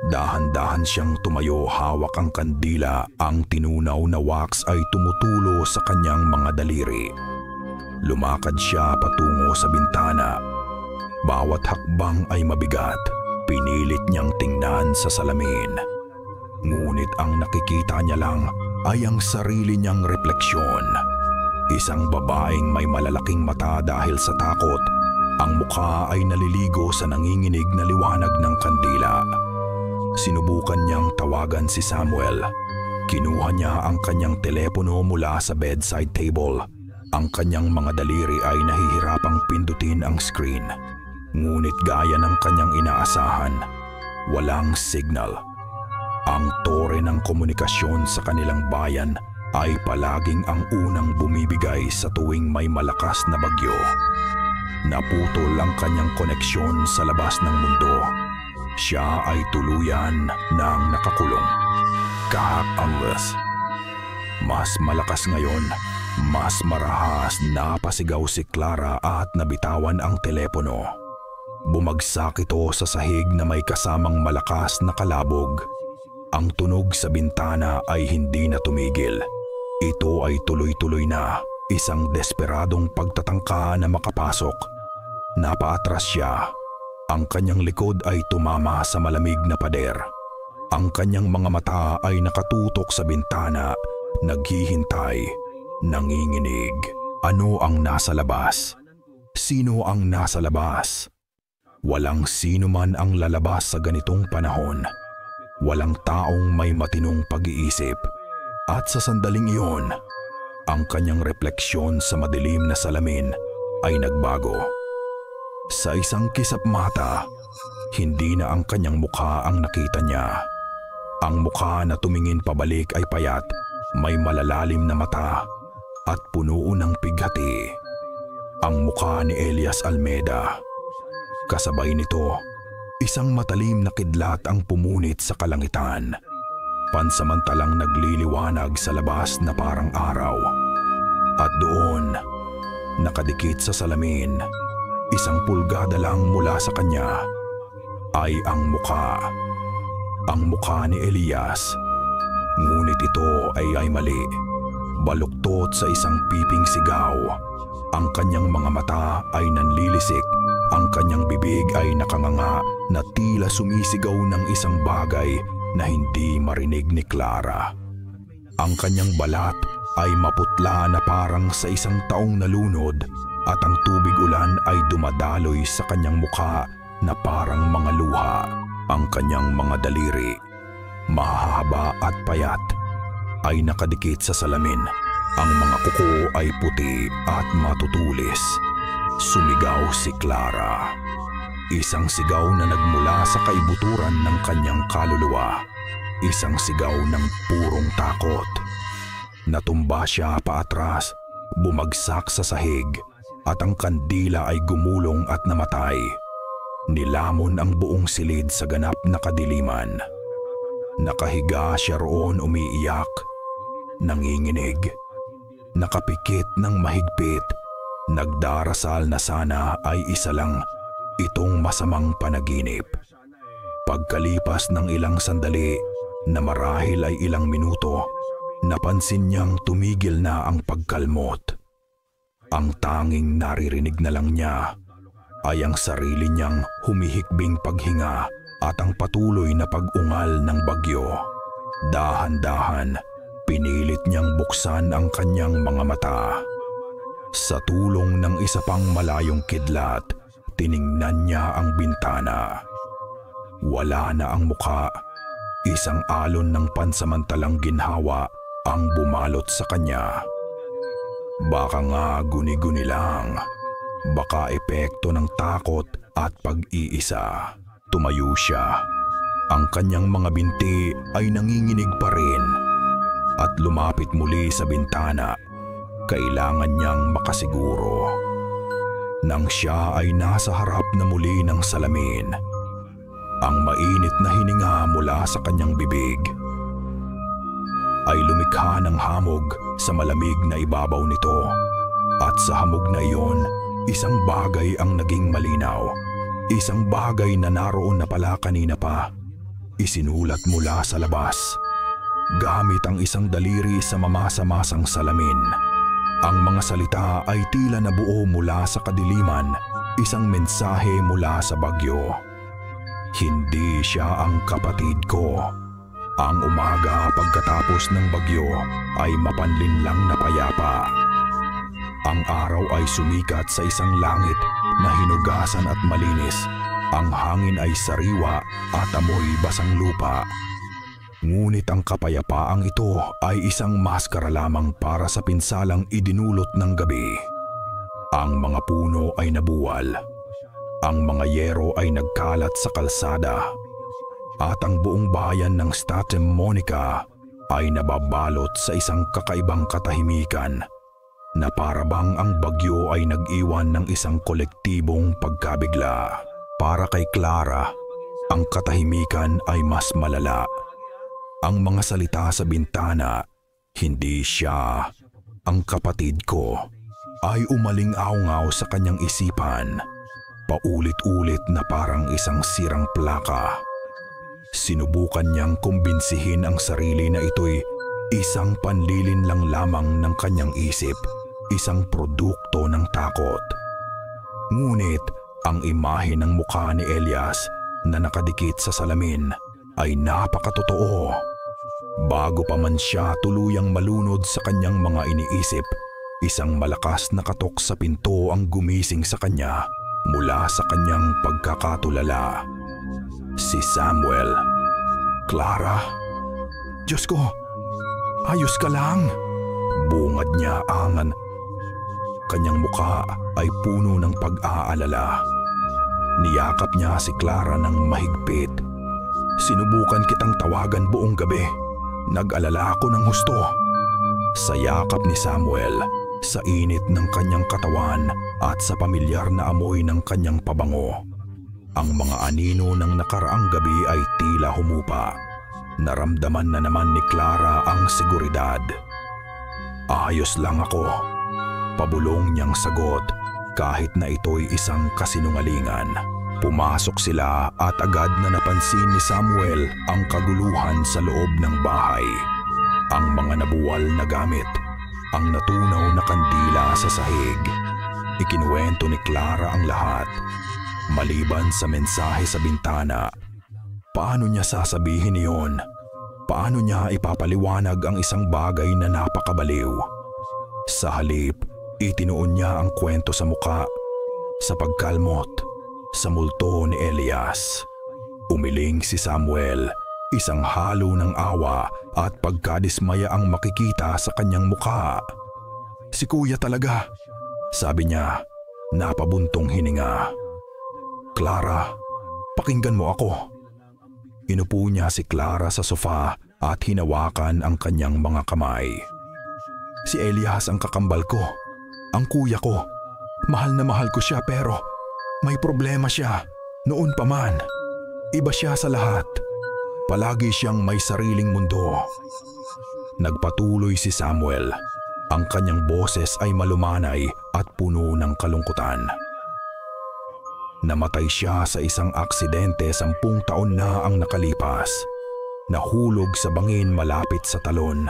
Dahan-dahan siyang tumayo, hawak ang kandila. Ang tinunaw na wax ay tumutulo sa kanyang mga daliri. Lumakad siya patungo sa bintana. Bawat hakbang ay mabigat. Pinilit niyang tingnan sa salamin. Ngunit ang nakikita niya lang ay ang sarili niyang refleksyon. Isang babaeng may malalaking mata dahil sa takot. Ang mukha ay naliligo sa nanginginig na liwanag ng kandila. Sinubukan niyang tawagan si Samuel. Kinuha niya ang kanyang telepono mula sa bedside table. Ang kanyang mga daliri ay nahihirapang pindutin ang screen. Ngunit gaya ng kanyang inaasahan, walang signal. Ang tore ng komunikasyon sa kanilang bayan ay palaging ang unang bumibigay sa tuwing may malakas na bagyo. Naputol ang kanyang koneksyon sa labas ng mundo. Siya ay tuluyan ng nakakulong. Kahak-angas. Mas malakas ngayon, mas marahas, napasigaw si Clara at nabitawan ang telepono. Bumagsak ito sa sahig na may kasamang malakas na kalabog. Ang tunog sa bintana ay hindi na tumigil. Ito ay tuloy-tuloy na, isang desperadong pagtatangka na makapasok. Napaatras siya. Ang kanyang likod ay tumama sa malamig na pader. Ang kanyang mga mata ay nakatutok sa bintana, naghihintay, nanginginig. Ano ang nasa labas? Sino ang nasa labas? Walang sino man ang lalabas sa ganitong panahon. Walang taong may matinong pag-iisip. At sa sandaling iyon, ang kanyang refleksyon sa madilim na salamin ay nagbago. Sa isang kisap mata, hindi na ang kanyang mukha ang nakita niya. Ang mukha na tumingin pabalik ay payat, may malalalim na mata at puno ng pighati. Ang mukha ni Elias Almeda. Kasabay nito, isang matalim na kidlat ang pumunit sa kalangitan. Pansamantalang nagliliwanag sa labas na parang araw. At doon, nakadikit sa salamin, isang pulgada lang mula sa kanya, ay ang mukha. Ang mukha ni Elias. Ngunit ito ay mali. Baluktot sa isang piping sigaw. Ang kanyang mga mata ay nanlilisik. Ang kanyang bibig ay nakanganga na tila sumisigaw ng isang bagay na hindi marinig ni Clara. Ang kanyang balat ay maputla na parang sa isang taong nalunod at ang tubig ulan ay dumadaloy sa kanyang mukha na parang mga luha. Ang kanyang mga daliri, mahahaba at payat, ay nakadikit sa salamin. Ang mga kuko ay puti at matutulis. Sumigaw si Clara. Isang sigaw na nagmula sa kaibuturan ng kanyang kaluluwa. Isang sigaw ng purong takot. Natumba siya paatras, bumagsak sa sahig, at ang kandila ay gumulong at namatay. Nilamon ang buong silid sa ganap na kadiliman. Nakahiga siya roon umiiyak, nanginginig, nakapikit ng mahigpit, nagdarasal na sana ay isa lang itong masamang panaginip. Pagkalipas ng ilang sandali na marahil ay ilang minuto, napansin niyang tumigil na ang pagkalmot. Ang tanging naririnig na lang niya ay ang sarili niyang humihikbing paghinga at ang patuloy na pag-ungal ng bagyo. Dahan-dahan, pinilit niyang buksan ang kanyang mga mata. Sa tulong ng isa pang malayong kidlat, tiningnan niya ang bintana. Wala na ang muka. Isang alon ng pansamantalang ginhawa ang bumalot sa kanya. Baka nga guni-guni lang. Baka epekto ng takot at pag-iisa. Tumayo siya. Ang kanyang mga binti ay nanginginig pa rin. At lumapit muli sa bintana. Kailangan niyang makasiguro. Nang siya ay nasa harap na muli ng salamin, ang mainit na hininga mula sa kanyang bibig ay lumikha ng hamog sa malamig na ibabaw nito. At sa hamog na iyon, isang bagay ang naging malinaw. Isang bagay na naroon na pala kanina pa. Isinulat mula sa labas, gamit ang isang daliri sa mamasa-masang salamin. Ang mga salita ay tila nabuo mula sa kadiliman, isang mensahe mula sa bagyo. Hindi siya ang kapatid ko. Ang umaga pagkatapos ng bagyo ay mapanlinlang na payapa. Ang araw ay sumikat sa isang langit na hinugasan at malinis. Ang hangin ay sariwa at amoy basang lupa. Ngunit ang kapayapaang ito ay isang maskara lamang para sa pinsalang idinulot ng gabi. Ang mga puno ay nabuwal. Ang mga yero ay nagkalat sa kalsada. At ang buong bayan ng Santa Monica ay nababalot sa isang kakaibang katahimikan na parabang ang bagyo ay nag-iwan ng isang kolektibong pagkabigla. Para kay Clara, ang katahimikan ay mas malala. Ang mga salita sa bintana, hindi siya, ang kapatid ko, ay umaling-aungaw sa kanyang isipan, paulit-ulit na parang isang sirang plaka. Sinubukan niyang kumbinsihin ang sarili na ito'y isang panlilin lang lamang ng kanyang isip, isang produkto ng takot. Ngunit ang imahe ng mukha ni Elias na nakadikit sa salamin ay napakatotoo. Bago pa man siya tuluyang malunod sa kanyang mga iniisip, isang malakas na katok sa pinto ang gumising sa kanya mula sa kanyang pagkakatulala. Si Samuel. Clara? Diyos ko, ayos ka lang? Bungad niya angan. Kanyang mukha ay puno ng pag-aalala. Niyakap niya si Clara ng mahigpit. Sinubukan kitang tawagan buong gabi. Nag-alala ako ng husto. Sa yakap ni Samuel, sa init ng kanyang katawan at sa pamilyar na amoy ng kanyang pabango, ang mga anino ng nakaraang gabi ay tila humupa. Naramdaman na naman ni Clara ang seguridad. Ayos lang ako. Pabulong niyang sagot kahit na ito'y isang kasinungalingan. Pumasok sila at agad na napansin ni Samuel ang kaguluhan sa loob ng bahay. Ang mga nabuwal na gamit, ang natunaw na kandila sa sahig. Ikinuwento ni Clara ang lahat. Maliban sa mensahe sa bintana, paano niya sasabihin iyon? Paano niya ipapaliwanag ang isang bagay na napakabaliw? Sa halip, itinuon niya ang kwento sa muka, sa pagkalmot, sa multo ni Elias. Umiling si Samuel, Isang halo ng awa at pagkadismaya ang makikita sa kanyang mukha. "Si kuya talaga," sabi niya, napabuntong hininga. "Clara, pakinggan mo ako." Inupo niya si Clara sa sofa at hinawakan ang kanyang mga kamay. "Si Elias ang kakambal ko, ang kuya ko. Mahal na mahal ko siya pero may problema siya. Noon pa man, iba siya sa lahat. Palagi siyang may sariling mundo." Nagpatuloy si Samuel. Ang kanyang boses ay malumanay at puno ng kalungkutan. Namatay siya sa isang aksidente 10 taon na ang nakalipas. Nahulog sa bangin malapit sa talon.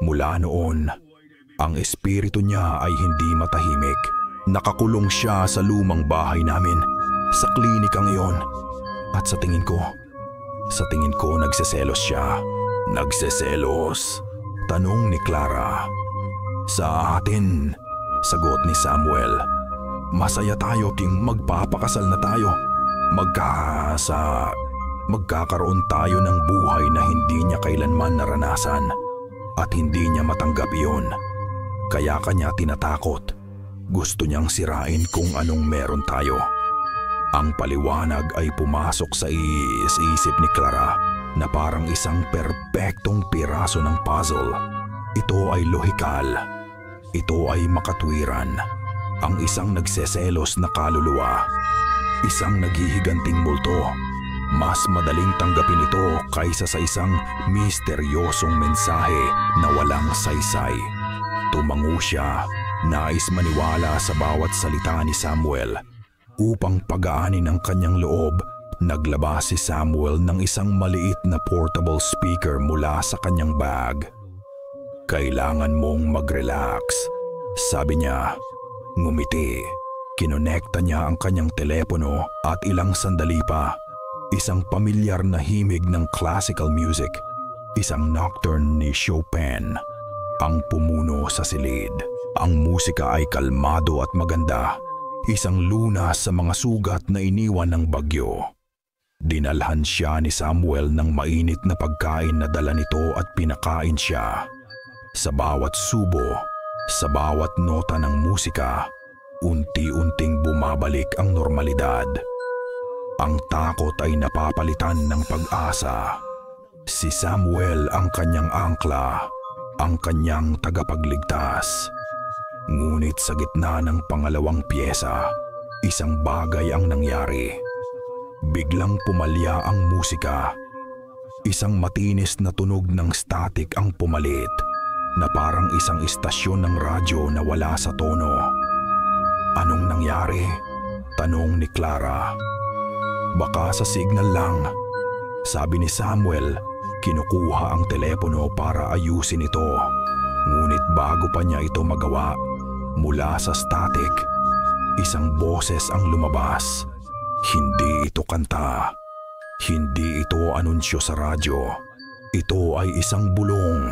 Mula noon, ang espiritu niya ay hindi matahimik. Nakakulong siya sa lumang bahay namin, sa klinikang iyon. At sa tingin ko nagseselos siya. "Nagseselos?" tanong ni Clara. "Sa atin," sagot ni Samuel. "Masaya tayo ting magpapakasal na tayo. Magkakaroon tayo ng buhay na hindi niya kailanman naranasan at hindi niya matanggap iyon. Kaya kanya tinatakot. Gusto niyang sirain kung anong meron tayo." Ang paliwanag ay pumasok sa isip ni Clara na parang isang perpektong piraso ng puzzle. Ito ay lohikal. Ito ay makatwiran. Ang isang nagseselos na kaluluwa. Isang naghihiganting multo. Mas madaling tanggapin ito kaysa sa isang misteryosong mensahe na walang saysay. Tumango siya, nais maniwala sa bawat salita ni Samuel. Upang pagaanin ang kanyang loob, naglabas si Samuel ng isang maliit na portable speaker mula sa kanyang bag. "Kailangan mong mag-relax," sabi niya. Ngumiti. Kinonekta niya ang kanyang telepono at ilang sandali pa, isang pamilyar na himig ng classical music, isang nocturne ni Chopin, ang pumuno sa silid. Ang musika ay kalmado at maganda. Isang lunas sa mga sugat na iniwan ng bagyo. Dinalhan siya ni Samuel ng mainit na pagkain na dala nito at pinakain siya. Sa bawat subo, sa bawat nota ng musika, unti-unting bumabalik ang normalidad. Ang takot ay napapalitan ng pag-asa. Si Samuel ang kanyang angkla, ang kanyang tagapagligtas. Ngunit sa gitna ng pangalawang piyesa, isang bagay ang nangyari. Biglang pumalya ang musika. Isang matinis na tunog ng static ang pumalit, na parang isang istasyon ng radyo na wala sa tono. "Anong nangyari?" tanong ni Clara. "Baka sa signal lang," sabi ni Samuel. Kinukuha ang telepono para ayusin ito. Ngunit bago pa niya ito magawa, mula sa static, isang boses ang lumabas. Hindi ito kanta. Hindi ito anunsyo sa radyo. Ito ay isang bulong,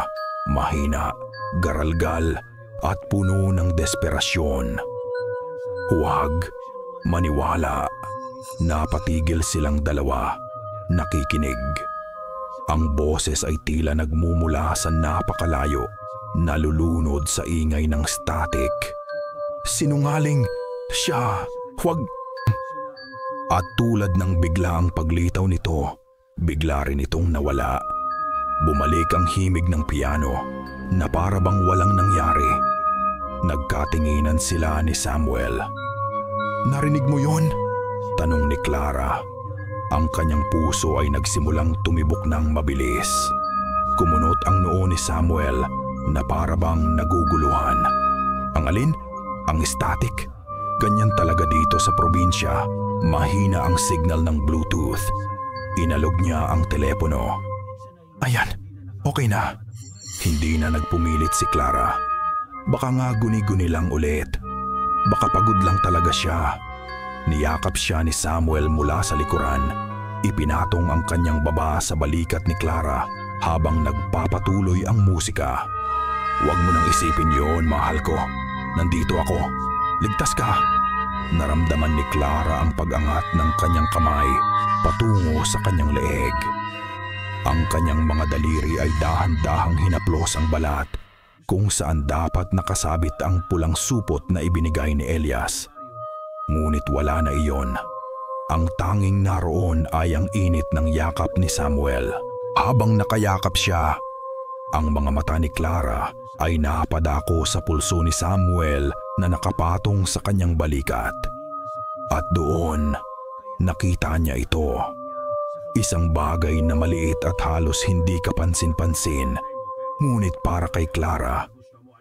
mahina, garalgal at puno ng desperasyon. "Huwag maniwala." Napatigil silang dalawa, nakikinig. Ang boses ay tila nagmumula sa napakalayo, nalulunod sa ingay ng static. "Sinungaling siya, huwag." At tulad ng biglaang paglitaw nito, bigla rin itong nawala. Bumalik ang himig ng piano na para bang walang nangyari. Nagkatinginan sila ni Samuel. "Narinig mo yon?" tanong ni Clara. Ang kanyang puso ay nagsimulang tumibok ng mabilis. Kumunot ang noo ni Samuel na para bang naguguluhan. "Ang alin? Ang static? Ganyan talaga dito sa probinsya. Mahina ang signal ng Bluetooth." Inalog niya ang telepono. "Ayan, okay na." Hindi na nagpumilit si Clara. Baka nga guni-guni lang ulit. Baka pagod lang talaga siya. Niyakap siya ni Samuel mula sa likuran. Ipinatong ang kanyang baba sa balikat ni Clara habang nagpapatuloy ang musika. "Huwag mo nang isipin yon, mahal ko. Nandito ako. Ligtas ka." Naramdaman ni Clara ang pag-angat ng kanyang kamay patungo sa kanyang leeg. Ang kanyang mga daliri ay dahan-dahang hinaplos ang balat kung saan dapat nakasabit ang pulang supot na ibinigay ni Elias. Ngunit wala na iyon. Ang tanging naroon ay ang init ng yakap ni Samuel. Habang nakayakap siya, ang mga mata ni Clara ay napadako sa pulso ni Samuel na nakapatong sa kanyang balikat. At doon, nakita niya ito. Isang bagay na maliit at halos hindi kapansin-pansin. Ngunit para kay Clara,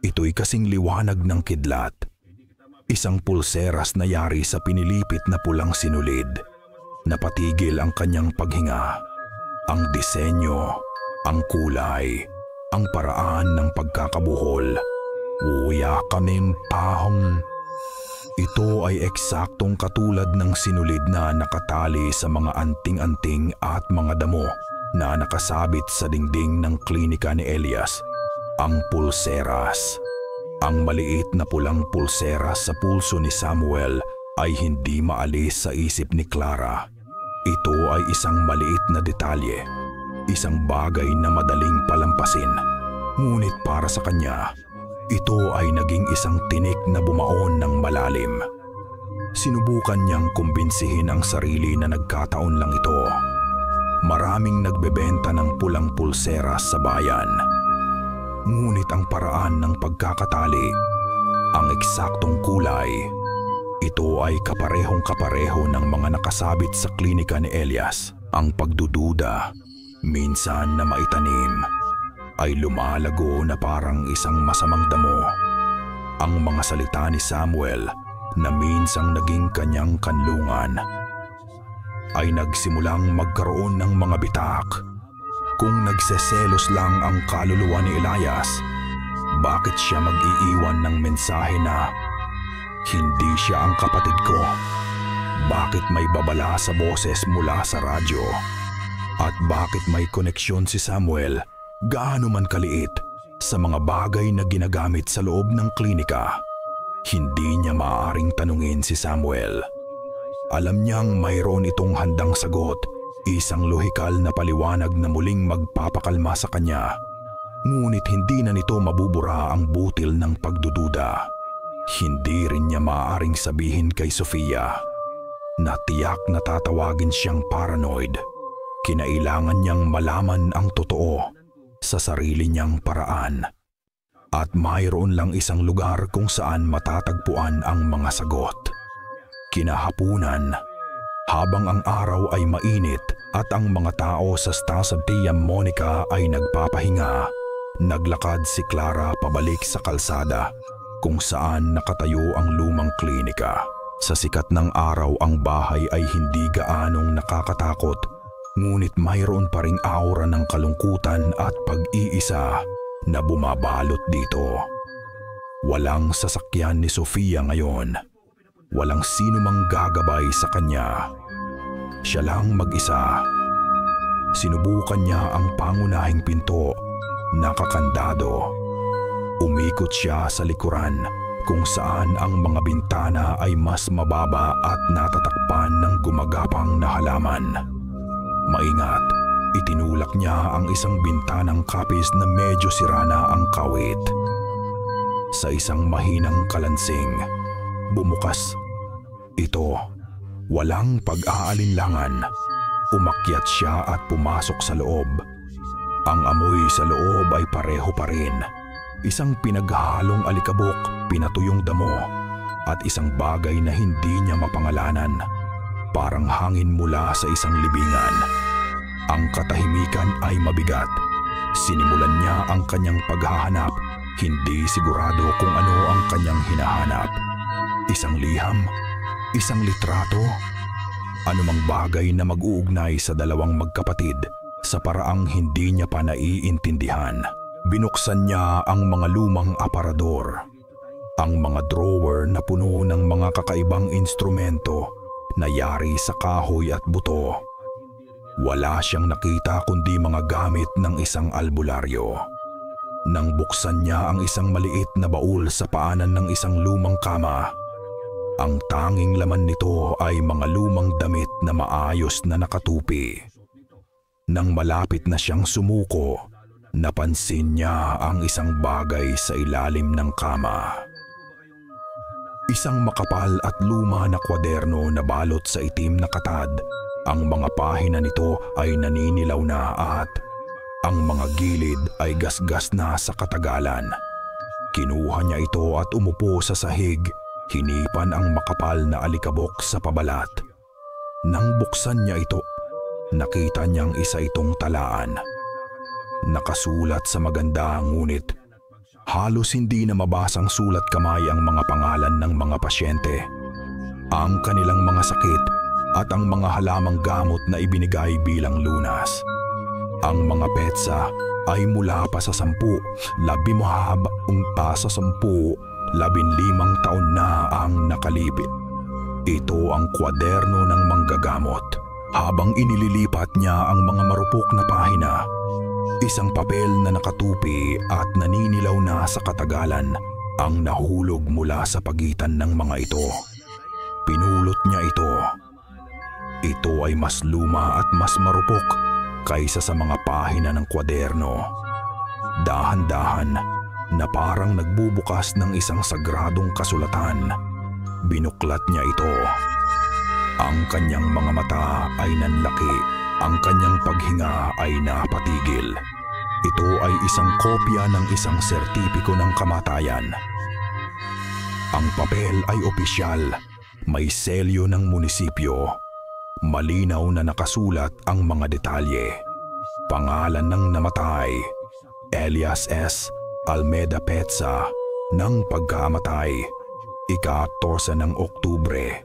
ito'y kasing liwanag ng kidlat. Isang pulseras na yari sa pinilipit na pulang sinulid. Napatigil ang kanyang paghinga. Ang disenyo, ang kulay, ang paraan ng pagkakabuhol. Uya kaming pahong. Ito ay eksaktong katulad ng sinulid na nakatali sa mga anting-anting at mga damo na nakasabit sa dingding ng klinika ni Elias. Ang pulseras. Ang maliit na pulang pulseras sa pulso ni Samuel ay hindi maalis sa isip ni Clara. Ito ay isang maliit na detalye, isang bagay na madaling palampasin. Ngunit para sa kanya, ito ay naging isang tinik na bumaon ng malalim. Sinubukan niyang kumbinsihin ang sarili na nagkataon lang ito. Maraming nagbebenta ng pulang pulseras sa bayan. Ngunit ang paraan ng pagkakatali, ang eksaktong kulay, ito ay kaparehong-kapareho ng mga nakasabit sa klinika ni Elias. Ang pagdududa, minsan na maitanim, ay lumalago na parang isang masamang damo. Ang mga salita ni Samuel na minsang naging kanyang kanlungan ay nagsimulang magkaroon ng mga bitak. Kung nagseselos lang ang kaluluwa ni Elias, bakit siya mag-iiwan ng mensahe na hindi siya ang kapatid ko? Bakit may babala sa boses mula sa radyo? At bakit may koneksyon si Samuel, gaano man kaliit, sa mga bagay na ginagamit sa loob ng klinika? Hindi niya maaaring tanungin si Samuel. Alam niyang mayroon itong handang sagot, isang lohikal na paliwanag na muling magpapakalma sa kanya. Ngunit hindi na nito mabubura ang butil ng pagdududa. Hindi rin niya maaaring sabihin kay Sofia na tiyak na tatawagin siyang paranoid. Kinailangan niyang malaman ang totoo sa sarili niyang paraan. At mayroon lang isang lugar kung saan matatagpuan ang mga sagot. Kinahapunan, habang ang araw ay mainit at ang mga tao sa Casa Tia Monica ay nagpapahinga, naglakad si Clara pabalik sa kalsada kung saan nakatayo ang lumang klinika. Sa sikat ng araw ang bahay ay hindi gaanong nakakatakot, ngunit mayroon pa ring aura ng kalungkutan at pag-iisa na bumabalot dito. Walang sasakyan ni Sofia ngayon. Walang sino mang gagabay sa kanya. Siya lang mag-isa. Sinubukan niya ang pangunahing pinto, nakakandado. Umikot siya sa likuran kung saan ang mga bintana ay mas mababa at natatakpan ng gumagapang na halaman. Maingat, itinulak niya ang isang bintanang kapis na medyo sira na ang kawit. Sa isang mahinang kalansing, bumukas ito. Walang pag-aalinlangan. Umakyat siya at pumasok sa loob. Ang amoy sa loob ay pareho pa rin. Isang pinaghalong alikabok, pinatuyong damo, at isang bagay na hindi niya mapangalanan. Parang hangin mula sa isang libingan. Ang katahimikan ay mabigat. Sinimulan niya ang kanyang paghahanap, hindi sigurado kung ano ang kanyang hinahanap. Isang liham, isang litrato, anumang bagay na mag-uugnay sa dalawang magkapatid sa paraang hindi niya pa naiintindihan. Binuksan niya ang mga lumang aparador, ang mga drawer na puno ng mga kakaibang instrumento na yari sa kahoy at buto. Wala siyang nakita kundi mga gamit ng isang albularyo. Nang buksan niya ang isang maliit na baul sa paanan ng isang lumang kama, ang tanging laman nito ay mga lumang damit na maayos na nakatupi. Nang malapit na siyang sumuko, napansin niya ang isang bagay sa ilalim ng kama. Isang makapal at luma na kwaderno na balot sa itim na katad. Ang mga pahina nito ay naninilaw na at ang mga gilid ay gasgas na sa katagalan. Kinuha niya ito at umupo sa sahig, hinipan ang makapal na alikabok sa pabalat. Nang buksan niya ito, nakita niyang isa itong talaan. Nakasulat sa maganda ngunit halos hindi na mabasang sulat kamay ang mga pangalan ng mga pasyente, ang kanilang mga sakit at ang mga halamang gamot na ibinigay bilang lunas. Ang mga petsa ay mula pa sa 10, 15 pa sa 10, 15 taon na ang nakalipit. Ito ang kwaderno ng manggagamot. Habang inililipat niya ang mga marupok na pahina, isang papel na nakatupi at naninilaw na sa katagalan ang nahulog mula sa pagitan ng mga ito. Pinulot niya ito. Ito ay mas luma at mas marupok kaysa sa mga pahina ng kwaderno. Dahan-dahan na parang nagbubukas ng isang sagradong kasulatan, binuklat niya ito. Ang kanyang mga mata ay nanlaki, ang kanyang paghinga ay napatigil. Ito ay isang kopya ng isang sertipiko ng kamatayan. Ang papel ay opisyal, may selyo ng munisipyo. Malinaw na nakasulat ang mga detalye. Pangalan ng namatay, Elias S. Almeda Petsa, ng pagkamatay, ika-14 ng Oktubre.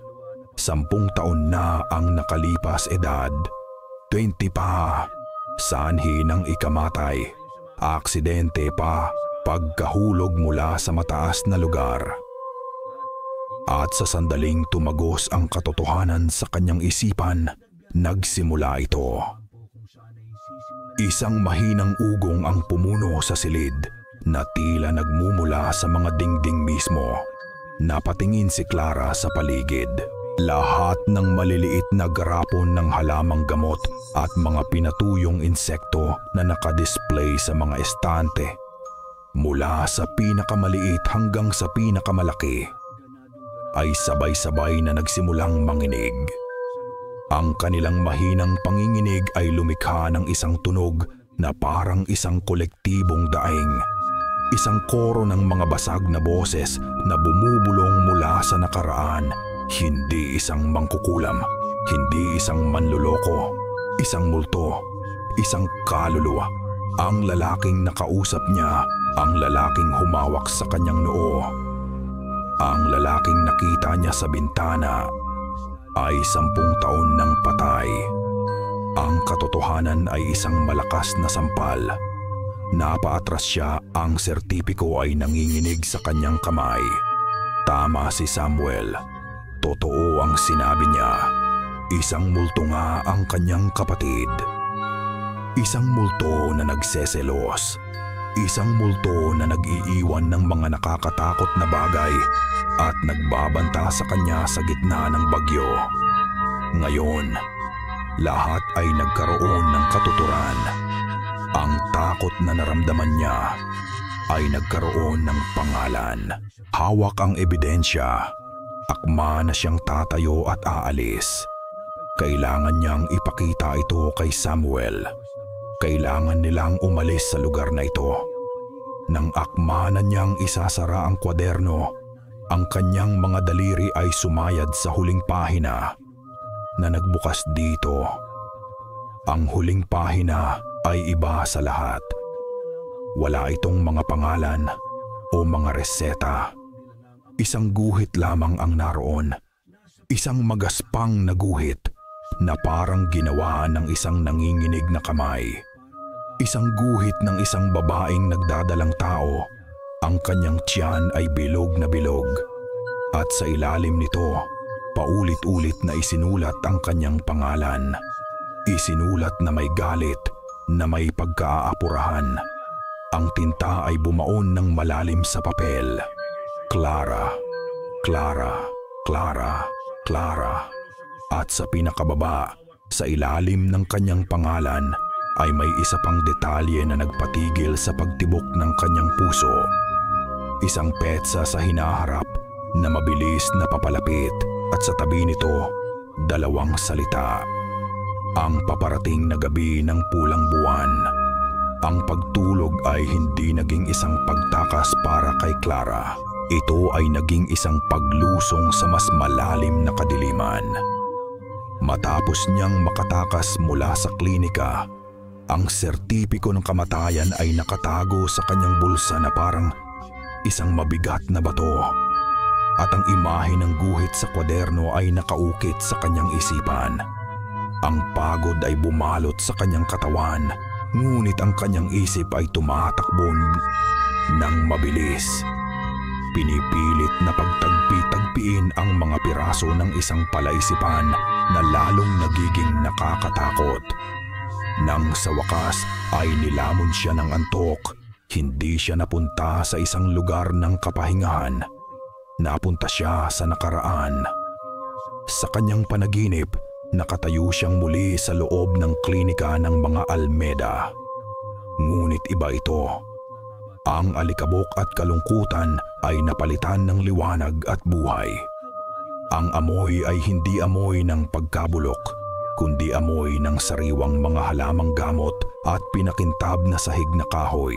10 taon na ang nakalipas edad, 20 pa, sanhi ng ikamatay, aksidente pa, pagkahulog mula sa mataas na lugar. At sa sandaling tumagos ang katotohanan sa kanyang isipan, nagsimula ito. Isang mahinang ugong ang pumuno sa silid na tila nagmumula sa mga dingding mismo. Napatingin si Clara sa paligid. Lahat ng maliliit na garapon ng halamang gamot at mga pinatuyong insekto na nakadisplay sa mga estante, mula sa pinakamaliit hanggang sa pinakamalaki, ay sabay-sabay na nagsimulang manginig. Ang kanilang mahinang panginginig ay lumikha ng isang tunog na parang isang kolektibong daing, isang koro ng mga basag na boses na bumubulong mula sa nakaraan. Hindi isang mangkukulam, hindi isang manluloko, isang multo, isang kaluluwa. Ang lalaking nakausap niya, ang lalaking humawak sa kanyang noo, ang lalaking nakita niya sa bintana ay 10 taon ng patay. Ang katotohanan ay isang malakas na sampal. Napaatras siya, ang sertipiko ay nanginginig sa kanyang kamay. Tama si Samuel. Totoo ang sinabi niya. Isang multo nga ang kanyang kapatid. Isang multo na nagseselos. Isang multo na nag-iiwan ng mga nakakatakot na bagay at nagbabanta sa kanya sa gitna ng bagyo. Ngayon, lahat ay nagkaroon ng katuturan. Ang takot na naramdaman niya ay nagkaroon ng pangalan. Hawak ang ebidensya. Akma na siyang tatayo at aalis. Kailangan niyang ipakita ito kay Samuel. Kailangan nilang umalis sa lugar na ito. Nang akma na niyang isasara ang kwaderno, ang kanyang mga daliri ay sumayad sa huling pahina na nagbukas dito. Ang huling pahina ay iba sa lahat. Wala itong mga pangalan o mga reseta. Isang guhit lamang ang naroon. Isang magaspang na guhit na parang ginawa ng isang nanginginig na kamay. Isang guhit ng isang babaeng nagdadalang tao. Ang kanyang tiyan ay bilog na bilog. At sa ilalim nito, paulit-ulit na isinulat ang kanyang pangalan. Isinulat na may galit, na may pagkaaapurahan. Ang tinta ay bumaon ng malalim sa papel. Clara, Clara, Clara, Clara. At sa pinakababa, sa ilalim ng kanyang pangalan, ay may isa pang detalye na nagpatigil sa pagtibok ng kanyang puso. Isang petsa sa hinaharap na mabilis na papalapit at sa tabi nito, 2 salita. Ang paparating na gabi ng pulang buwan. Ang pagtulog ay hindi naging isang pagtakas para kay Clara. Ito ay naging isang paglusong sa mas malalim na kadiliman. Matapos niyang makatakas mula sa klinika, ang sertipiko ng kamatayan ay nakatago sa kanyang bulsa na parang isang mabigat na bato. At ang imahe ng guhit sa kwaderno ay nakaukit sa kanyang isipan. Ang pagod ay bumalot sa kanyang katawan, ngunit ang kanyang isip ay tumatakbo ng mabilis. Pinipilit na pagtagpi-tagpiin ang mga piraso ng isang palaisipan na lalong nagiging nakakatakot. Nang sa wakas ay nilamon siya ng antok, hindi siya napunta sa isang lugar ng kapahingahan. Napunta siya sa nakaraan. Sa kanyang panaginip, nakatayo siyang muli sa loob ng klinika ng mga Almeda. Ngunit iba ito. Ang alikabok at kalungkutan ay napalitan ng liwanag at buhay. Ang amoy ay hindi amoy ng pagkabulok, kundi amoy ng sariwang mga halamang gamot at pinakintab na sahig na kahoy.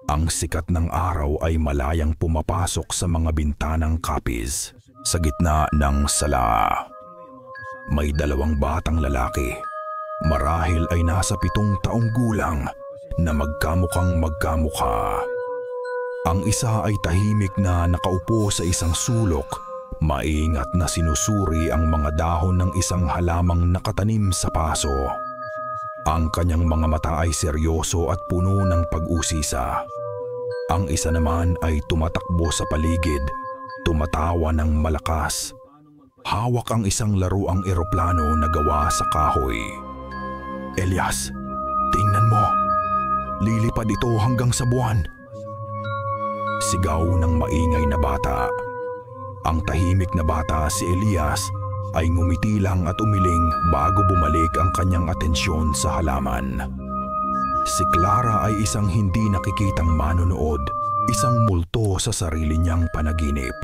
Ang sikat ng araw ay malayang pumapasok sa mga bintanang kapis sa gitna ng sala. May 2 batang lalaki, marahil ay nasa 7 taong gulang, na magkamukhang magkamukha. Ang isa ay tahimik na nakaupo sa isang sulok, maingat na sinusuri ang mga dahon ng isang halamang nakatanim sa paso. Ang kanyang mga mata ay seryoso at puno ng pag-usisa. Ang isa naman ay tumatakbo sa paligid, tumatawa ng malakas. Hawak ang isang laruang eroplano na gawa sa kahoy. "Elias, tingnan mo! Lilipad ito hanggang sa buwan." Sigaw ng maingay na bata. Ang tahimik na bata, si Elias, ay ngumiti lang at umiling bago bumalik ang kanyang atensyon sa halaman. Si Clara ay isang hindi nakikitang manonood, isang multo sa sarili niyang panaginip.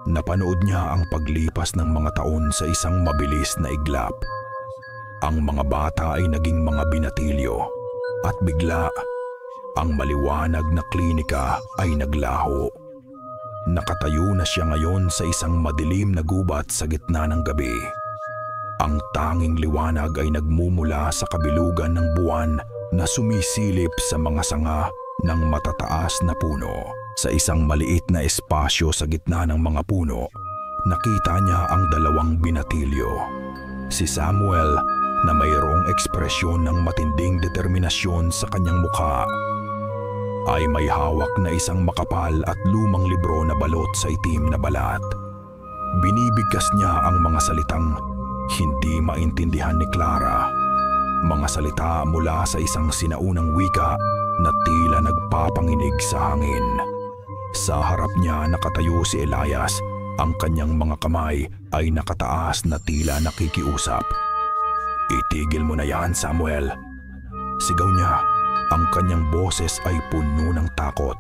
Napanood niya ang paglipas ng mga taon sa isang mabilis na iglap. Ang mga bata ay naging mga binatilyo. At bigla, ang maliwanag na klinika ay naglaho. Nakatayo na siya ngayon sa isang madilim na gubat sa gitna ng gabi. Ang tanging liwanag ay nagmumula sa kabilugan ng buwan na sumisilip sa mga sanga ng matataas na puno. Sa isang maliit na espasyo sa gitna ng mga puno, nakita niya ang 2 binatilyo. Si Samuel, na mayroong ekspresyon ng matinding determinasyon sa kanyang mukha, ay may hawak na isang makapal at lumang libro na balot sa itim na balat. Binibigkas niya ang mga salitang hindi maintindihan ni Clara. Mga salita mula sa isang sinaunang wika na tila nagpapanginig sa hangin. Sa harap niya nakatayo si Elias. Ang kanyang mga kamay ay nakataas na tila nakikiusap. "Itigil mo na yan, Samuel." Sigaw niya. Ang kanyang boses ay puno ng takot.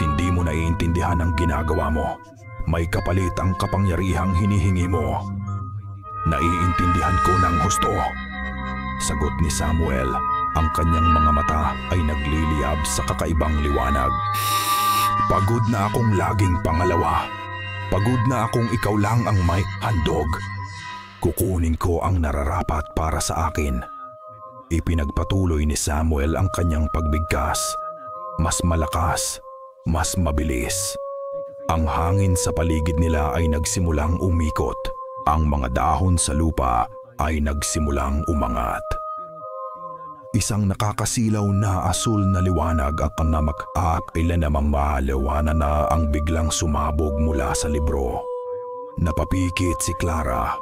"Hindi mo naiintindihan ang ginagawa mo. May kapalit ang kapangyarihang hinihingi mo." "Naiintindihan ko ng husto," sagot ni Samuel. Ang kanyang mga mata ay nagliliyab sa kakaibang liwanag. "Pagod na akong laging pangalawa. Pagod na akong ikaw lang ang may handog. Kukunin ko ang nararapat para sa akin." Ipinagpatuloy ni Samuel ang kanyang pagbigkas. Mas malakas, mas mabilis. Ang hangin sa paligid nila ay nagsimulang umikot. Ang mga dahon sa lupa ay nagsimulang umangat. Isang nakakasilaw na asul na liwanag ang namak-ak, ilan namang maliwanan na ang biglang sumabog mula sa libro. Napapikit si Clara.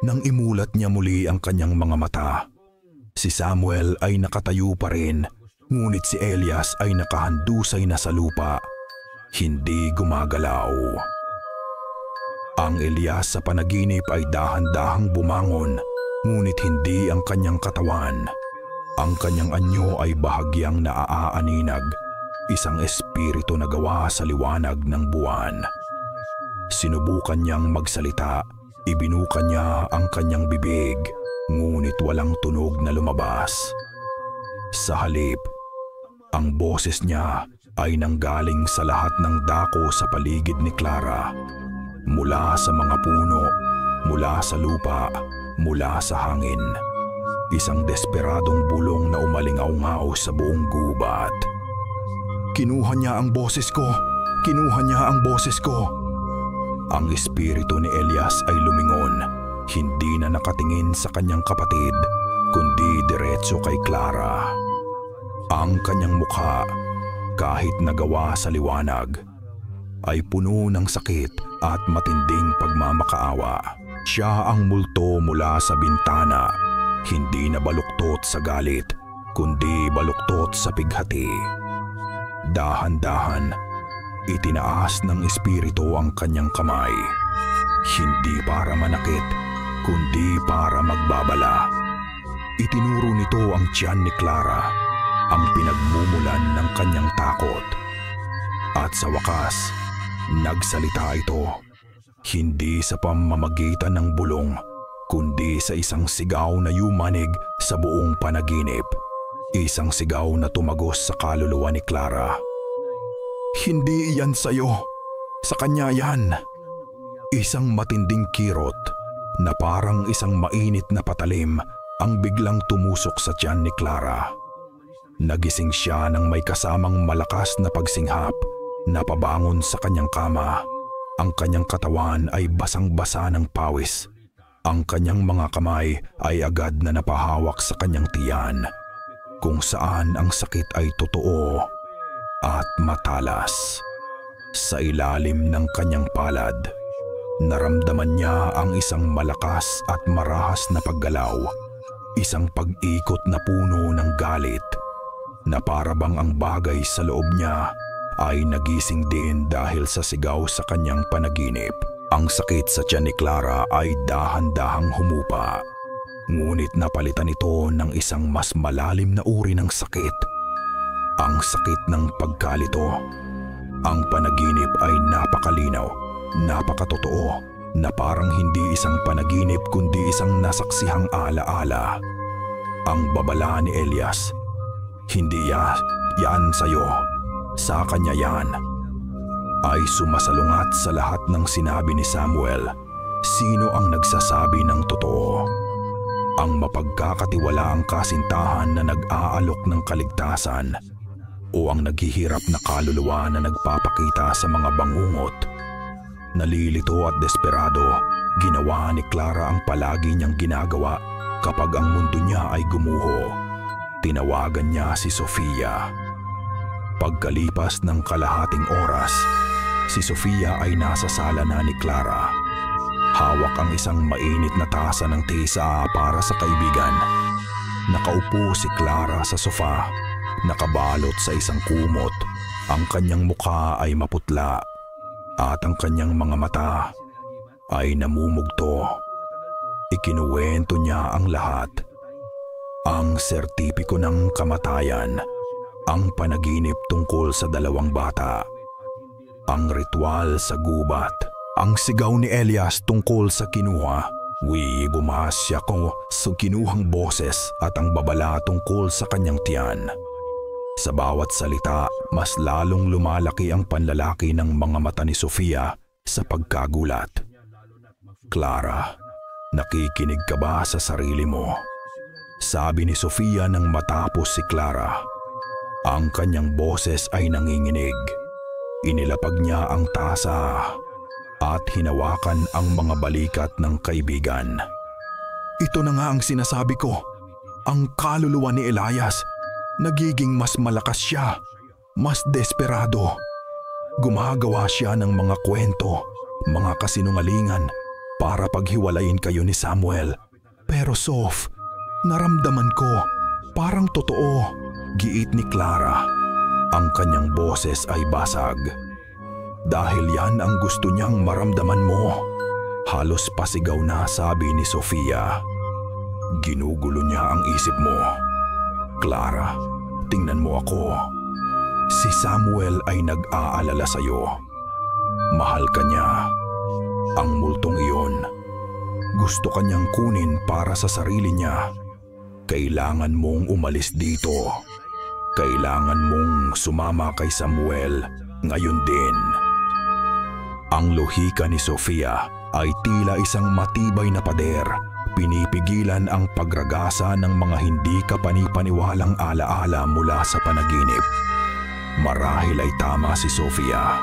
Nang imulat niya muli ang kanyang mga mata, si Samuel ay nakatayo pa rin, ngunit si Elias ay nakahandusay na sa lupa, hindi gumagalaw. Ang Elias sa panaginip ay dahan-dahang bumangon, ngunit hindi ang kanyang katawan. Ang kanyang anyo ay bahagyang naaaninag, isang espiritu na gawa sa liwanag ng buwan. Sinubukan niyang magsalita, ibinuka niya ang kanyang bibig, ngunit walang tunog na lumabas. Sa halip, ang boses niya ay nanggaling sa lahat ng dako sa paligid ni Clara. Mula sa mga puno, mula sa lupa, mula sa hangin. Isang desperadong bulong na umalingaw-ngaw sa buong gubat. Kinuha niya ang boses ko! Kinuha niya ang boses ko! Ang espiritu ni Elias ay lumingon, hindi na nakatingin sa kanyang kapatid, kundi diretso kay Clara. Ang kanyang mukha, kahit nagawa sa liwanag, ay puno ng sakit at matinding pagmamakaawa. Siya ang multo mula sa bintana, hindi na baluktot sa galit, kundi baluktot sa pighati. Dahan-dahan, itinaas ng espiritu ang kanyang kamay, hindi para manakit, kundi para magbabala. Itinuro nito ang tiyan ni Clara, ang pinagmumulan ng kanyang takot. At sa wakas, nagsalita ito, hindi sa pamamagitan ng bulong, kundi sa isang sigaw na yumanig sa buong panaginip. Isang sigaw na tumagos sa kaluluwa ni Clara. Hindi iyan sa'yo, sa kanya yan. Isang matinding kirot na parang isang mainit na patalim ang biglang tumusok sa tiyan ni Clara. Nagising siya ng may kasamang malakas na pagsinghap, napabangon sa kanyang kama. Ang kanyang katawan ay basang-basa ng pawis. Ang kanyang mga kamay ay agad na napahawak sa kanyang tiyan, kung saan ang sakit ay totoo at matalas. Sa ilalim ng kanyang palad, naramdaman niya ang isang malakas at marahas na paggalaw, isang pag-ikot na puno ng galit, na parabang ang bagay sa loob niya ay nagising din dahil sa sigaw sa kanyang panaginip. Ang sakit sa tiyan ni Clara ay dahan-dahang humupa, ngunit napalitan ito ng isang mas malalim na uri ng sakit. Ang sakit ng pagkalito. Ang panaginip ay napakalinaw, napakatotoo, na parang hindi isang panaginip kundi isang nasaksihang alaala. Ang babala ni Elias, hindi yan sa'yo, sa kanya yan, ay sumasalungat sa lahat ng sinabi ni Samuel. Sino ang nagsasabi ng totoo? Ang mapagkakatiwalaang kasintahan na nag-aalok ng kaligtasan, o ang naghihirap na kaluluwa na nagpapakita sa mga bangungot? Nalilito at desperado, ginawa ni Clara ang palagi niyang ginagawa kapag ang mundo niya ay gumuho. Tinawagan niya si Sofia. Pagkalipas ng kalahating oras, si Sofia ay nasa sala na ni Clara. Hawak ang isang mainit na tasa ng tisa para sa kaibigan. Nakaupo si Clara sa sofa, nakabalot sa isang kumot. Ang kanyang mukha ay maputla at ang kanyang mga mata ay namumugto. Ikinuwento niya ang lahat. Ang sertipiko ng kamatayan, ang panaginip tungkol sa 2 bata, ang ritual sa gubat, ang sigaw ni Elias tungkol sa kinuha, bumasya ko sa kinuhang boses at ang babala tungkol sa kanyang tiyan. Sa bawat salita, mas lalong lumalaki ang panlalaki ng mga mata ni Sofia sa pagkagulat. Clara, nakikinig ka ba sa sarili mo? Sabi ni Sofia nang matapos si Clara. Ang kanyang boses ay nanginginig. Inilapag niya ang tasa at hinawakan ang mga balikat ng kaibigan. Ito na nga ang sinasabi ko. Ang kaluluwa ni Elias, nagiging mas malakas siya, mas desperado. Gumagawa siya ng mga kwento, mga kasinungalingan para paghiwalayin kayo ni Samuel. Pero Sof, naramdaman ko, parang totoo, giit ni Clara. Ang kanyang boses ay basag. Dahil yan ang gusto niyang maramdaman mo. Halos pasigaw na sabi ni Sofia. Ginugulo niya ang isip mo. Clara, tingnan mo ako. Si Samuel ay nag-aalala sa'yo. Mahal ka niya. Ang multong iyon, gusto kanyang kunin para sa sarili niya. Kailangan mong umalis dito. Kailangan mong sumama kay Samuel ngayon din. Ang lohika ni Sofia ay tila isang matibay na pader. Pinipigilan ang pagragasa ng mga hindi kapanipaniwalang alaala mula sa panaginip. Marahil ay tama si Sofia.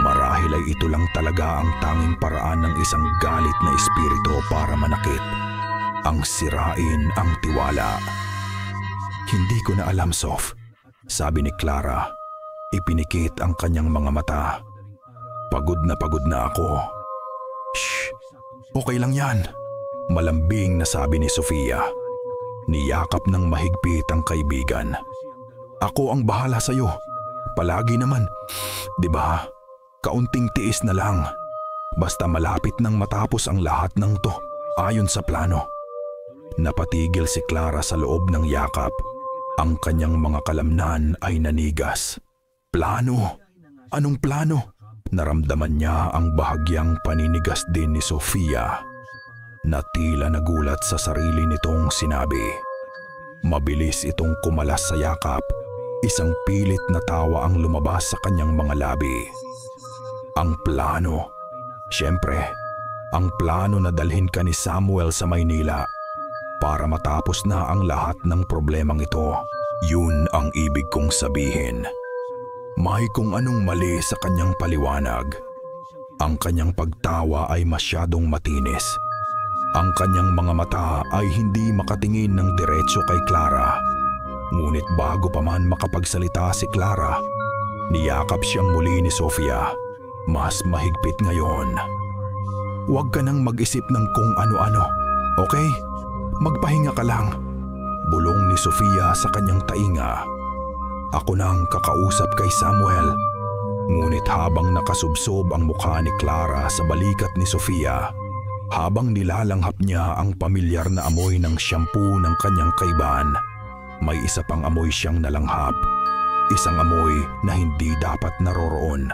Marahil ay ito lang talaga ang tanging paraan ng isang galit na espiritu para manakit. Ang sirain ang tiwala. Hindi ko na alam, Sof, sabi ni Clara. Ipinikit ang kanyang mga mata. Pagod na ako. Shh, okay lang yan. Malambing na sabi ni Sofia. Niyakap ng mahigpit ang kaibigan. Ako ang bahala sa'yo. Palagi naman, di ba? Kaunting tiis na lang. Basta malapit nang matapos ang lahat ng to ayon sa plano. Napatigil si Clara sa loob ng yakap. Ang kanyang mga kalamnan ay nanigas. Plano? Anong plano? Naramdaman niya ang bahagyang paninigas din ni Sofia. Na tila nagulat sa sarili nitong sinabi. Mabilis itong kumalas sa yakap. Isang pilit na tawa ang lumabas sa kanyang mga labi. Ang plano. Siyempre, ang plano na dalhin ka ni Samuel sa Maynila para matapos na ang lahat ng problemang ito. Yun ang ibig kong sabihin. May kung anong mali sa kanyang paliwanag. Ang kanyang pagtawa ay masyadong matinis. Ang kanyang mga mata ay hindi makatingin ng diretso kay Clara. Ngunit bago pa man makapagsalita si Clara, niyakap siyang muli ni Sofia. Mas mahigpit ngayon. Huwag ka nang mag-isip ng kung ano-ano, okay? Magpahinga ka lang. Bulong ni Sofia sa kanyang tainga. Ako nang kakausap kay Samuel. Ngunit habang nakasubsob ang mukha ni Clara sa balikat ni Sofia, habang nilalanghap niya ang pamilyar na amoy ng shampoo ng kanyang kaiban, may isa pang amoy siyang nalanghap. Isang amoy na hindi dapat naroroon.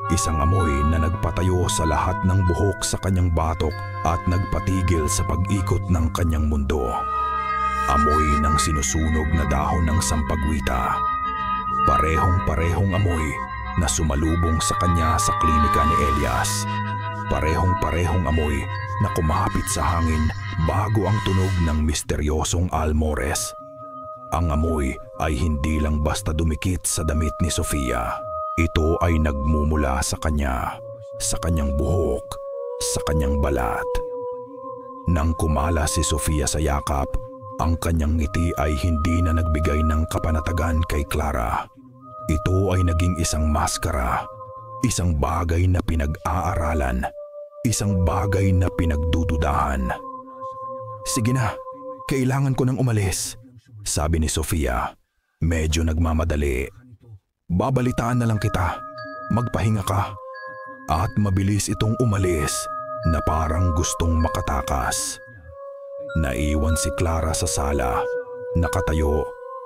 Isang amoy na nagpatayo sa lahat ng buhok sa kanyang batok at nagpatigil sa pag-ikot ng kanyang mundo. Amoy ng sinusunog na dahon ng sampagwita. Parehong-parehong amoy na sumalubong sa kanya sa klinika ni Elias. Parehong-parehong amoy na kumapit sa hangin bago ang tunog ng misteryosong almores. Ang amoy ay hindi lang basta dumikit sa damit ni Sofia. Ito ay nagmumula sa kanya, sa kanyang buhok, sa kanyang balat. Nang kumala si Sofia sa yakap, ang kanyang ngiti ay hindi na nagbigay ng kapanatagan kay Clara. Ito ay naging isang maskara, isang bagay na pinag-aaralan, isang bagay na pinagdududahan. Sige na, kailangan ko nang umalis, sabi ni Sofia. Medyo nagmamadali. Babalitaan na lang kita, magpahinga ka. At mabilis itong umalis na parang gustong makatakas. Naiwan si Clara sa sala, nakatayo.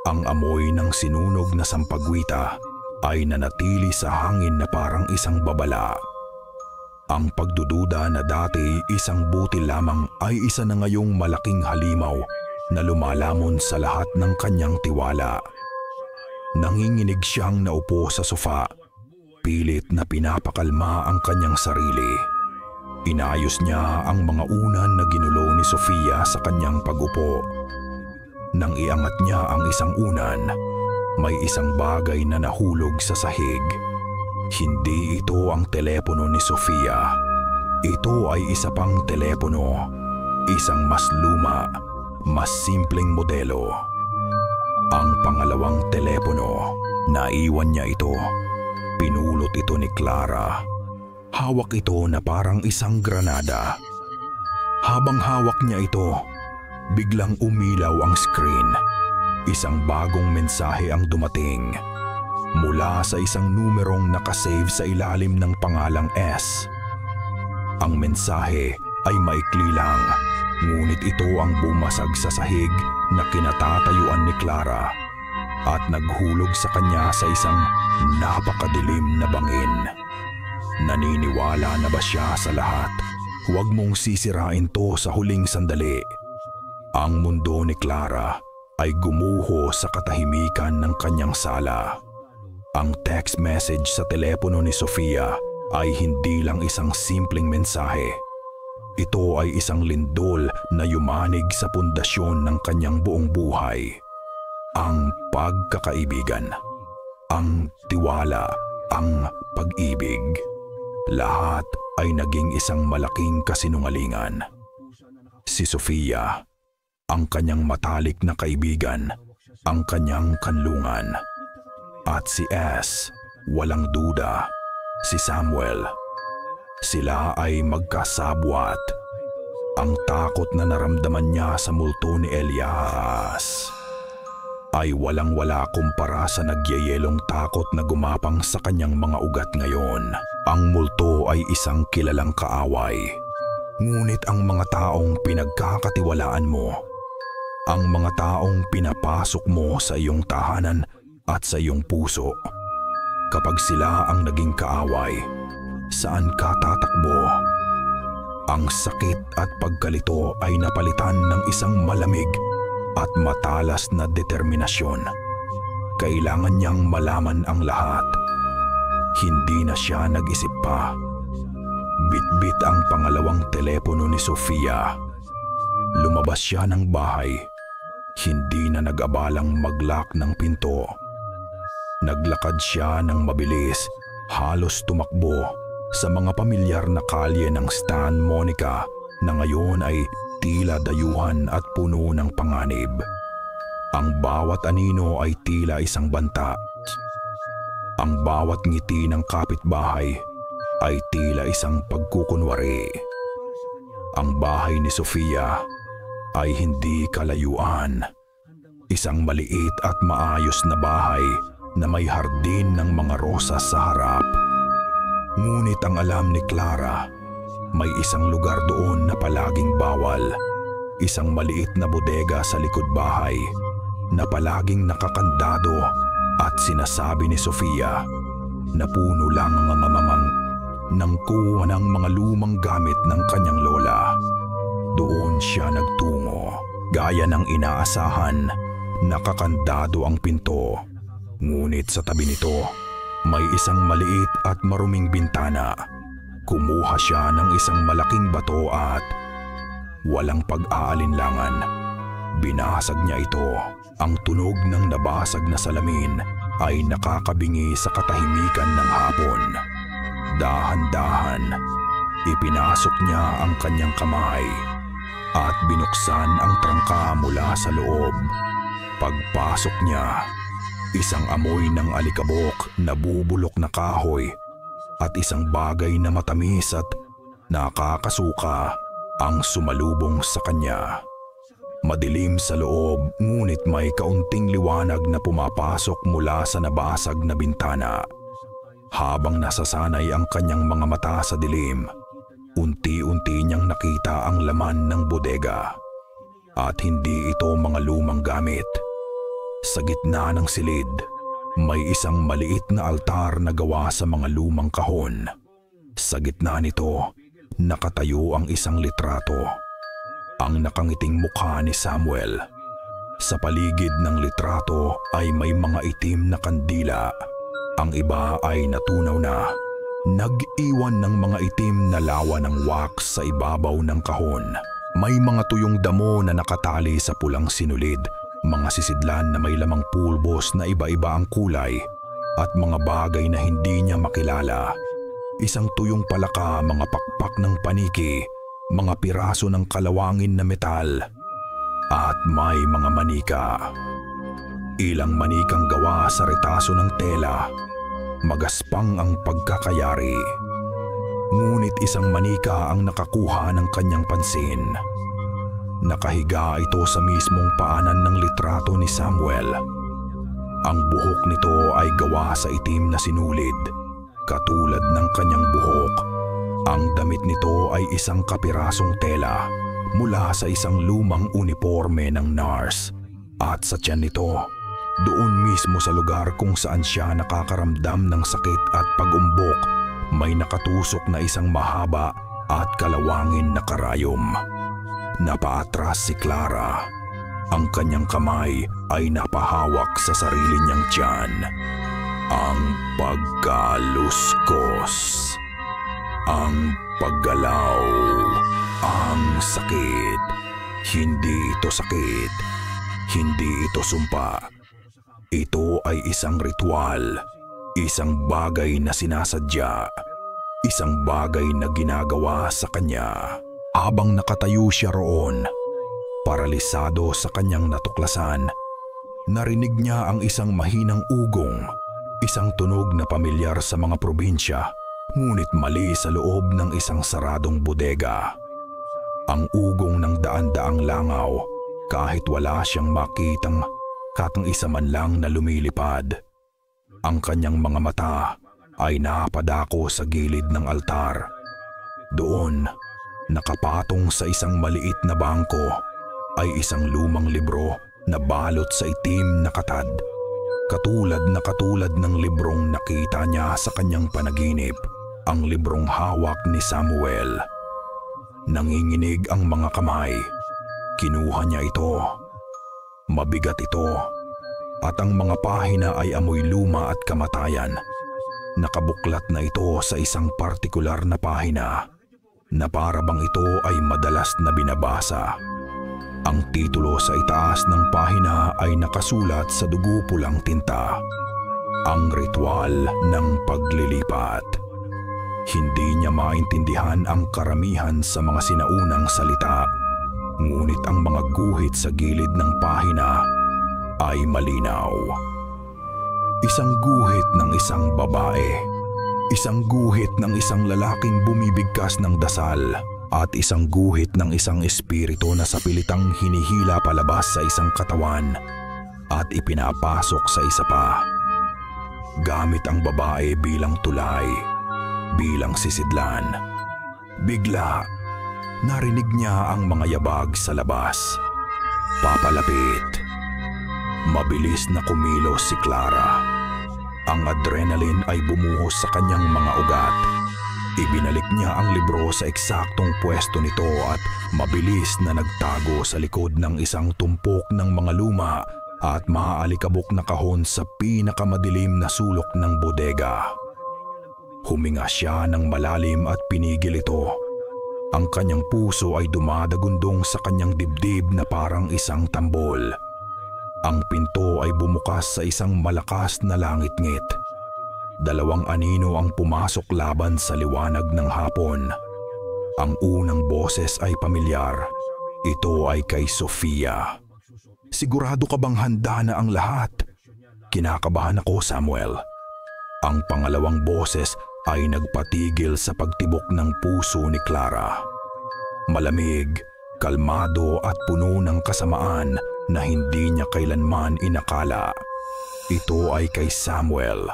Ang amoy ng sinunog na sampagwita ay nanatili sa hangin na parang isang babala. Ang pagdududa na dati isang butil lamang ay isa na ngayong malaking halimaw na lumalamon sa lahat ng kanyang tiwala. Nanginginig siyang naupo sa sofa, pilit na pinapakalma ang kanyang sarili. Inayos niya ang mga unan na ginulo ni Sofia sa kanyang pag-upo. Nang iangat niya ang isang unan, may isang bagay na nahulog sa sahig. Hindi ito ang telepono ni Sofia. Ito ay isa pang telepono, isang mas luma, mas simpleng modelo. Ang pangalawang telepono, naiwan niya ito. Pinulot ito ni Clara. Hawak ito na parang isang granada. Habang hawak niya ito, biglang umilaw ang screen. Isang bagong mensahe ang dumating. Mula sa isang numerong nakasave sa ilalim ng pangalang S. Ang mensahe ay maikli lang, ngunit ito ang bumasag sa sahig na kinatatayuan ni Clara at naghulog sa kanya sa isang napakadilim na bangin. Naniniwala na ba siya sa lahat? Huwag mong sisirain to sa huling sandali. Ang mundo ni Clara ay gumuho sa katahimikan ng kanyang sala. Ang text message sa telepono ni Sofia ay hindi lang isang simpleng mensahe. Ito ay isang lindol na yumanig sa pundasyon ng kanyang buong buhay. Ang pagkakaibigan, ang tiwala, ang pag-ibig. Lahat ay naging isang malaking kasinungalingan. Si Sofia, ang kanyang matalik na kaibigan, ang kanyang kanlungan. At si S, walang duda, si Samuel. Sila ay magkasabwat. Ang takot na naramdaman niya sa multo ni Elias ay walang-wala kumpara sa nagyayelong takot na gumapang sa kanyang mga ugat ngayon. Ang multo ay isang kilalang kaaway. Ngunit ang mga taong pinagkakatiwalaan mo, ang mga taong pinapasok mo sa iyong tahanan at sa iyong puso, kapag sila ang naging kaaway, saan ka tatakbo? Ang sakit at pagkalito ay napalitan ng isang malamig at matalas na determinasyon. Kailangan niyang malaman ang lahat. Hindi na siya nag-isip pa. Bitbit ang pangalawang telepono ni Sofia. Lumabas siya ng bahay. Hindi na nag-abalang mag-lock ng pinto. Naglakad siya ng mabilis, halos tumakbo sa mga pamilyar na kalye ng Stan Monica na ngayon ay tila dayuhan at puno ng panganib. Ang bawat anino ay tila isang banta. Ang bawat ngiti ng kapitbahay ay tila isang pagkukunwari. Ang bahay ni Sofia ay hindi kalayuan. Isang maliit at maayos na bahay na may hardin ng mga rosas sa harap. Ngunit ang alam ni Clara, may isang lugar doon na palaging bawal. Isang maliit na bodega sa likod bahay na palaging nakakandado at sinasabi ni Sofia na puno lang ang mamamang ng kuha ng mga lumang gamit ng kanyang lola. Doon siya nagtungo. Gaya ng inaasahan, nakakandado ang pinto. Ngunit sa tabi nito, may isang maliit at maruming bintana. Kumuha siya ng isang malaking bato at walang pag-aalinlangan, binasag niya ito. Ang tunog ng nabasag na salamin ay nakakabingi sa katahimikan ng hapon. Dahan-dahan, ipinasok niya ang kanyang kamay at binuksan ang trangka mula sa loob. Pagpasok niya, isang amoy ng alikabok na bubulok na kahoy at isang bagay na matamis at nakakasuka ang sumalubong sa kanya. Madilim sa loob, ngunit may kaunting liwanag na pumapasok mula sa nabasag na bintana. Habang nasasanay ang kanyang mga mata sa dilim, unti-unti niyang nakita ang laman ng bodega. At hindi ito mga lumang gamit. Sa gitna ng silid, may isang maliit na altar na gawa sa mga lumang kahon. Sa gitna nito, nakatayo ang isang litrato. Ang nakangiting mukha ni Samuel. Sa paligid ng litrato ay may mga itim na kandila. Ang iba ay natunaw na. Nag-iwan ng mga itim na lawa ng wax sa ibabaw ng kahon. May mga tuyong damo na nakatali sa pulang sinulid, mga sisidlan na may lamang pulbos na iba-iba ang kulay, at mga bagay na hindi niya makilala. Isang tuyong palaka, mga pakpak ng paniki, mga piraso ng kalawangin na metal, at may mga manika. Ilang manikang gawa sa retaso ng tela, magaspang ang pagkakayari. Ngunit isang manika ang nakakuha ng kanyang pansin. Nakahiga ito sa mismong paanan ng litrato ni Samuel. Ang buhok nito ay gawa sa itim na sinulid, katulad ng kanyang buhok. Ang damit nito ay isang kapirasong tela mula sa isang lumang uniforme ng nurse. At sa tiyan nito, doon mismo sa lugar kung saan siya nakakaramdam ng sakit at pag-umbok, may nakatusok na isang mahaba at kalawangin na karayom. Napaatras si Clara. Ang kanyang kamay ay napahawak sa sarili niyang tiyan. Ang pagkaluskos. Ang paggalaw. Ang sakit. Hindi ito sakit. Hindi ito sumpa. Ito ay isang ritual. Isang bagay na sinasadya. Isang bagay na ginagawa sa kanya. Habang nakatayo siya roon, paralisado sa kanyang natuklasan, narinig niya ang isang mahinang ugong, isang tunog na pamilyar sa mga probinsya, ngunit mali sa loob ng isang saradong bodega. Ang ugong ng daan-daang langaw, kahit wala siyang makitang kakang isa man lang na lumilipad. Ang kanyang mga mata ay napadako sa gilid ng altar. Doon, nakapatong sa isang maliit na bangko, ay isang lumang libro na balot sa itim na katad. Katulad ng librong nakita niya sa kanyang panaginip, ang librong hawak ni Samuel. Nanginginig ang mga kamay. Kinuha niya ito. Mabigat ito. At ang mga pahina ay amoy luma at kamatayan. Nakabuklat na ito sa isang partikular na pahina na para bang ito ay madalas na binabasa. Ang titulo sa itaas ng pahina ay nakasulat sa dugo-pulang tinta. Ang ritual ng paglilipat. Hindi niya maintindihan ang karamihan sa mga sinaunang salita, ngunit ang mga guhit sa gilid ng pahina ay malinaw. Isang guhit ng isang babae. Isang guhit ng isang lalaking bumibigkas ng dasal at isang guhit ng isang espiritu na sa pilitang hinihila palabas sa isang katawan at ipinapasok sa isa pa. Gamit ang babae bilang tulay, bilang sisidlan. Bigla, narinig niya ang mga yabag sa labas. Papalapit. Mabilis na kumilos si Clara. Ang adrenaline ay bumuhos sa kanyang mga ugat. Ibinalik niya ang libro sa eksaktong pwesto nito at mabilis na nagtago sa likod ng isang tumpok ng mga luma at maaalikabok na kahon sa pinakamadilim na sulok ng bodega. Huminga siya ng malalim at pinigil ito. Ang kanyang puso ay dumadagundong sa kanyang dibdib na parang isang tambol. Ang pinto ay bumukas sa isang malakas na langit-ngit. Dalawang anino ang pumasok laban sa liwanag ng hapon. Ang unang boses ay pamilyar. Ito ay kay Sofia. Sigurado ka bang handa na ang lahat? Kinakabahan ako, Samuel. Ang pangalawang boses ay nagpatigil sa pagtibok ng puso ni Clara. Malamig, kalmado at puno ng kasamaan na hindi niya kailanman inakala. Ito ay kay Samuel.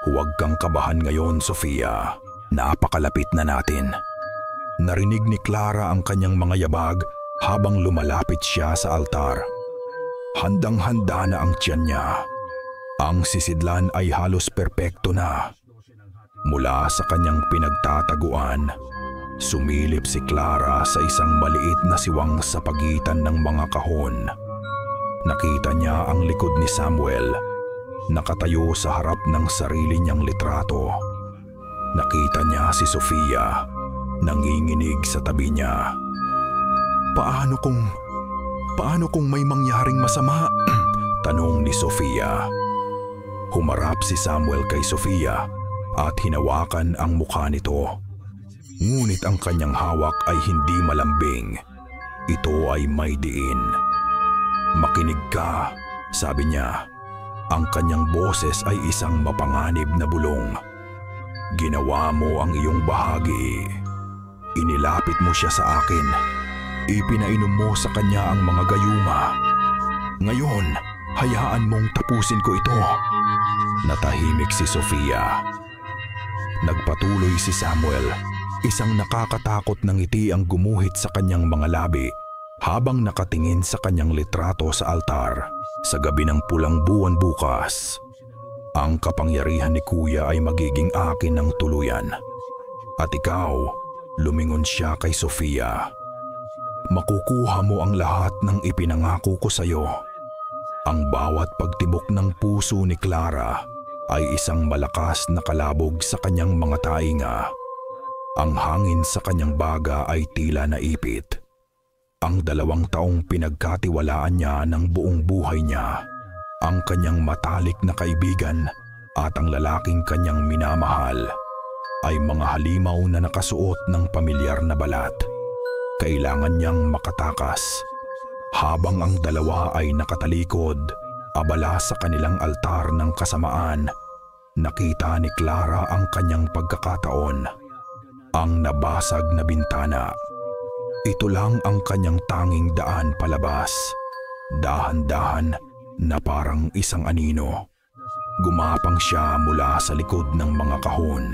Huwag kang kabahan ngayon, Sofia. Napakalapit na natin. Narinig ni Clara ang kanyang mga yabag habang lumalapit siya sa altar. Handang-handa na ang tiyan niya. Ang sisidlan ay halos perpekto na. Mula sa kanyang pinagtataguan, sumilip si Clara sa isang maliit na siwang sa pagitan ng mga kahon. Nakita niya ang likod ni Samuel, nakatayo sa harap ng sarili niyang litrato. Nakita niya si Sofia, nanginginig sa tabi niya. Paano kung may mangyaring masama? Tanong ni Sofia. Humarap si Samuel kay Sofia at hinawakan ang mukha nito. Ngunit ang kanyang hawak ay hindi malambing. Ito ay may diin. Makinig ka, sabi niya. Ang kanyang boses ay isang mapanganib na bulong. Ginawa mo ang iyong bahagi. Inilapit mo siya sa akin. Ipinainom mo sa kanya ang mga gayuma. Ngayon, hayaan mong tapusin ko ito. Natahimik si Sofia. Nagpatuloy si Samuel. Isang nakakatakot na ngiti ang gumuhit sa kanyang mga labi. Habang nakatingin sa kanyang litrato sa altar, sa gabi ng pulang buwan bukas, ang kapangyarihan ni Kuya ay magiging akin ng tuluyan. At ikaw, lumingon siya kay Sofia. Makukuha mo ang lahat ng ipinangako ko sa iyo. Ang bawat pagtibok ng puso ni Clara ay isang malakas na kalabog sa kanyang mga tainga. Ang hangin sa kanyang baga ay tila naipit. Ang 2 taong pinagkatiwalaan niya ng buong buhay niya, ang kanyang matalik na kaibigan at ang lalaking kanyang minamahal, ay mga halimaw na nakasuot ng pamilyar na balat. Kailangan niyang makatakas. Habang ang dalawa ay nakatalikod, abala sa kanilang altar ng kasamaan, nakita ni Clara ang kanyang pagkakataon. Ang nabasag na bintana. Ito lang ang kanyang tanging daan palabas. Dahan-dahan na parang isang anino. Gumapang siya mula sa likod ng mga kahon.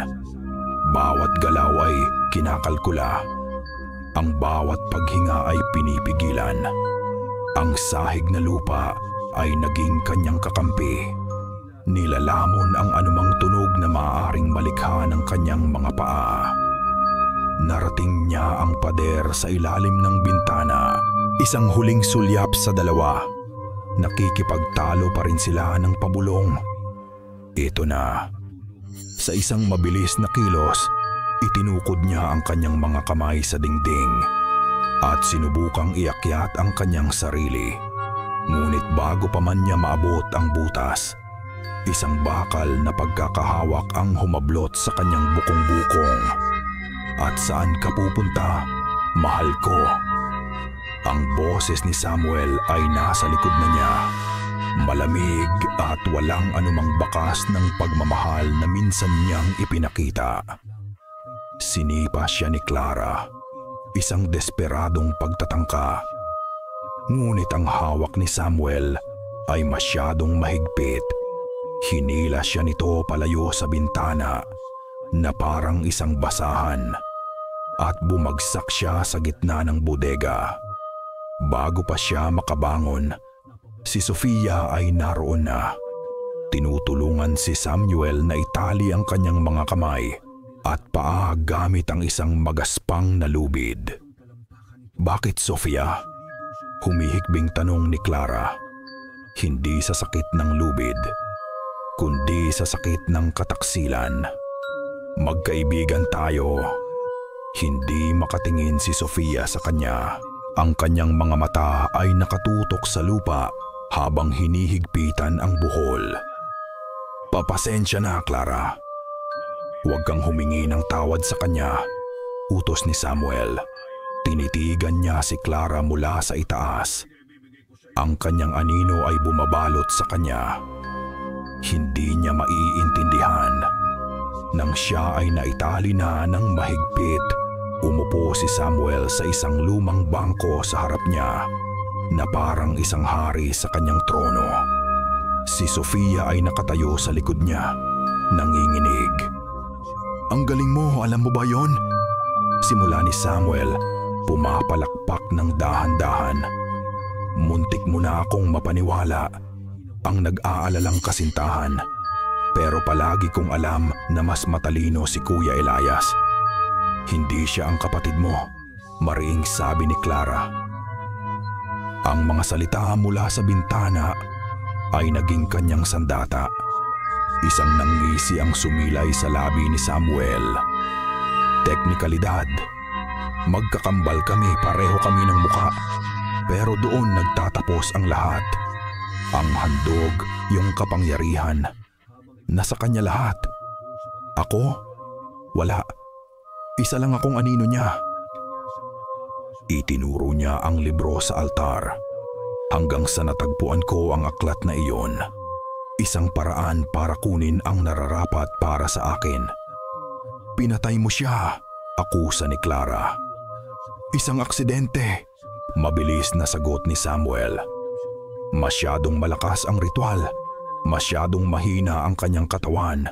Bawat galaw ay kinakalkula. Ang bawat paghinga ay pinipigilan. Ang sahig na lupa ay naging kanyang kakampi. Nilalamon ang anumang tunog na maaaring malikha ng kanyang mga paa. Narating niya ang pader sa ilalim ng bintana. Isang huling sulyap sa dalawa. Nakikipagtalo pa rin sila ng pabulong. Ito na. Sa isang mabilis na kilos, itinukod niya ang kanyang mga kamay sa dingding at sinubukang iakyat ang kanyang sarili. Ngunit bago pa man niya maabot ang butas, isang bakal na pagkakahawak ang humablot sa kanyang bukong-bukong. At saan ka pupunta, mahal ko? Ang boses ni Samuel ay nasa likod na niya. Malamig at walang anumang bakas ng pagmamahal na minsan niyang ipinakita. Sinipa siya ni Clara, isang desperadong pagtatangka. Ngunit ang hawak ni Samuel ay masyadong mahigpit. Hinila siya nito palayo sa bintana na parang isang basahan. At bumagsak siya sa gitna ng bodega. Bago pa siya makabangon, si Sofia ay naroon na. Tinutulungan si Samuel na itali ang kanyang mga kamay at paa gamit ang isang magaspang na lubid. Bakit, Sofia? Humihikbing tanong ni Clara. Hindi sa sakit ng lubid, kundi sa sakit ng kataksilan. Magkaibigan tayo. Hindi makatingin si Sofia sa kanya. Ang kanyang mga mata ay nakatutok sa lupa habang hinihigpitan ang buhol. Papasensya na, Clara. Huwag kang humingi ng tawad sa kanya, utos ni Samuel. Tinitigan niya si Clara mula sa itaas. Ang kanyang anino ay bumabalot sa kanya. Hindi niya maiintindihan. Nang siya ay naitali na ng mahigpit, umupo si Samuel sa isang lumang bangko sa harap niya na parang isang hari sa kanyang trono. Si Sofia ay nakatayo sa likod niya, nanginginig. Ang galing mo, alam mo ba yon? Simula ni Samuel, pumapalakpak ng dahan-dahan. Muntik mo na akong mapaniwala, ang nag-aalalang kasintahan. Pero palagi kong alam na mas matalino si Kuya Elias. Hindi siya ang kapatid mo, mariing sabi ni Clara. Ang mga salita mula sa bintana ay naging kanyang sandata. Isang nangisi ang sumilay sa labi ni Samuel. Teknikalidad. Magkakambal kami, pareho kami ng muka. Pero doon nagtatapos ang lahat. Ang handog, yung kapangyarihan. Nasa kanya lahat. Ako? Wala. Isa lang akong anino niya. Itinuro niya ang libro sa altar hanggang sa natagpuan ko ang aklat na iyon. Isang paraan para kunin ang nararapat para sa akin. Pinatay mo siya, akusa ni Clara. Isang aksidente, mabilis na sagot ni Samuel. Masyadong malakas ang ritual, masyadong mahina ang kanyang katawan.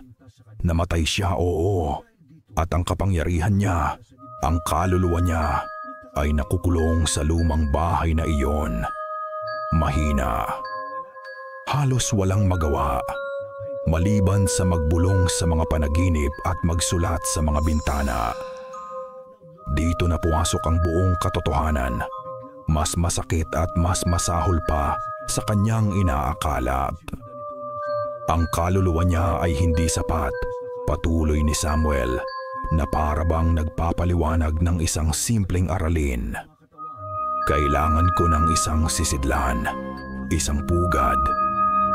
Namatay siya, oo. At ang kapangyarihan niya, ang kaluluwa niya, ay nakukulong sa lumang bahay na iyon. Mahina. Halos walang magawa, maliban sa magbulong sa mga panaginip at magsulat sa mga bintana. Dito na pumasok ang buong katotohanan. Mas masakit at mas masahol pa sa kanyang inaakala. Ang kaluluwa niya ay hindi sapat, patuloy ni Samuel, na parabang nagpapaliwanag ng isang simpleng aralin. Kailangan ko ng isang sisidlan, isang pugad,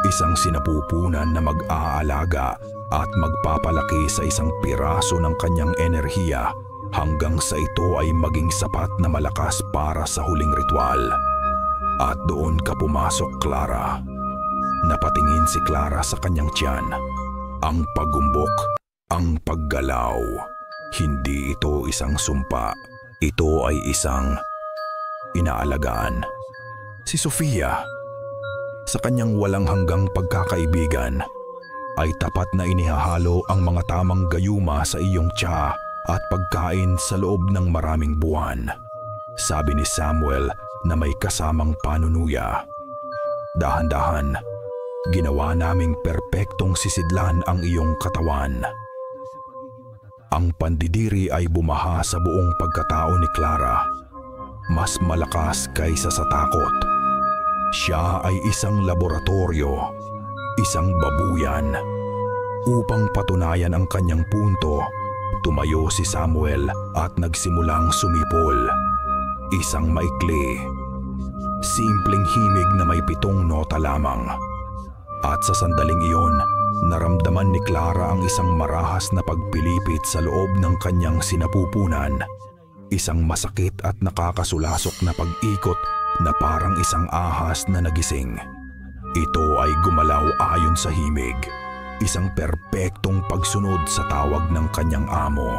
isang sinapupunan na mag-aalaga at magpapalaki sa isang piraso ng kanyang enerhiya hanggang sa ito ay maging sapat na malakas para sa huling ritual. At doon ka pumasok, Clara. Napatingin si Clara sa kanyang tiyan. Ang paggumbok, ang paggalaw. Hindi ito isang sumpa. Ito ay isang inaalagaan. Si Sofia, sa kanyang walang hanggang pagkakaibigan, ay tapat na inihahalo ang mga tamang gayuma sa iyong tiya at pagkain sa loob ng maraming buwan. Sabi ni Samuel na may kasamang panunuya. Dahan-dahan, ginawa naming perpektong sisidlan ang iyong katawan. Ang pandidiri ay bumaha sa buong pagkatao ni Clara. Mas malakas kaysa sa takot. Siya ay isang laboratorio, isang babuyan. Upang patunayan ang kanyang punto, tumayo si Samuel at nagsimulang sumipol. Isang maikli, simpleng himig na may 7 nota lamang. At sa sandaling iyon, naramdaman ni Clara ang isang marahas na pagpilipit sa loob ng kanyang sinapupunan. Isang masakit at nakakasulasok na pag-ikot na parang isang ahas na nagising. Ito ay gumalaw ayon sa himig. Isang perpektong pagsunod sa tawag ng kanyang amo.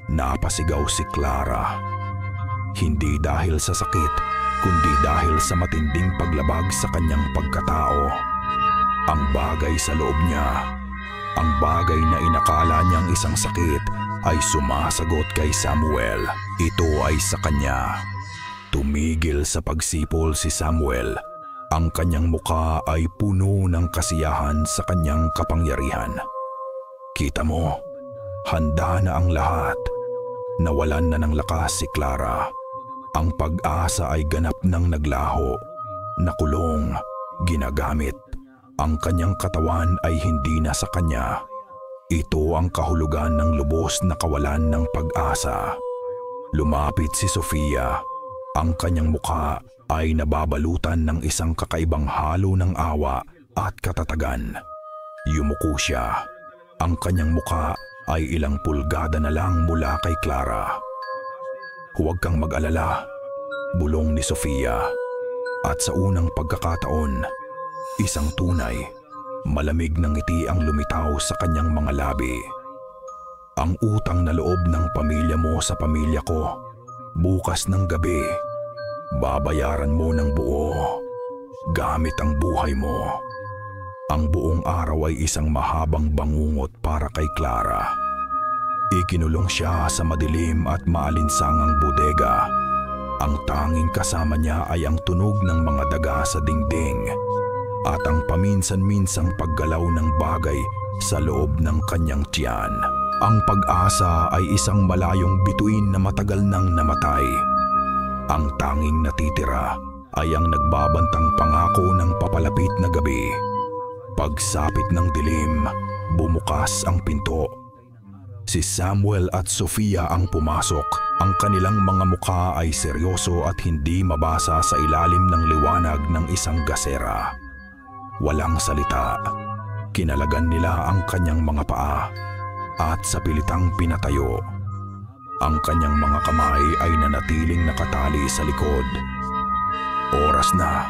Napasigaw si Clara. Hindi dahil sa sakit, kundi dahil sa matinding paglabag sa kanyang pagkatao. Ang bagay sa loob niya, ang bagay na inakala niyang isang sakit, ay sumasagot kay Samuel. Ito ay sa kanya. Tumigil sa pagsipol si Samuel. Ang kanyang muka ay puno ng kasiyahan sa kanyang kapangyarihan. Kita mo, handa na ang lahat. Nawalan na ng lakas si Clara. Ang pag-asa ay ganap ng naglaho, nakulong, ginagamit. Ang kanyang katawan ay hindi na sa kanya. Ito ang kahulugan ng lubos na kawalan ng pag-asa. Lumapit si Sofia. Ang kanyang mukha ay nababalutan ng isang kakaibang halo ng awa at katatagan. Yumuko siya. Ang kanyang mukha ay ilang pulgada na lang mula kay Clara. Huwag kang mag-alala, bulong ni Sofia. At sa unang pagkakataon, isang tunay, malamig na ngiti ang lumitaw sa kanyang mga labi. Ang utang na loob ng pamilya mo sa pamilya ko, bukas ng gabi, babayaran mo ng buo, gamit ang buhay mo. Ang buong araw ay isang mahabang bangungot para kay Clara. Ikinulong siya sa madilim at maalinsangang bodega. Ang tanging kasama niya ay ang tunog ng mga daga sa dingding at ang paminsan-minsang paggalaw ng bagay sa loob ng kanyang tiyan. Ang pag-asa ay isang malayong bituin na matagal nang namatay. Ang tanging natitira ay ang nagbabantang pangako ng papalapit na gabi. Pagsapit ng dilim, bumukas ang pinto. Si Samuel at Sofia ang pumasok. Ang kanilang mga mukha ay seryoso at hindi mabasa sa ilalim ng liwanag ng isang gasera. Walang salita. Kinalagan nila ang kanyang mga paa at sa pilitang pinatayo. Ang kanyang mga kamay ay nanatiling nakatali sa likod. Oras na,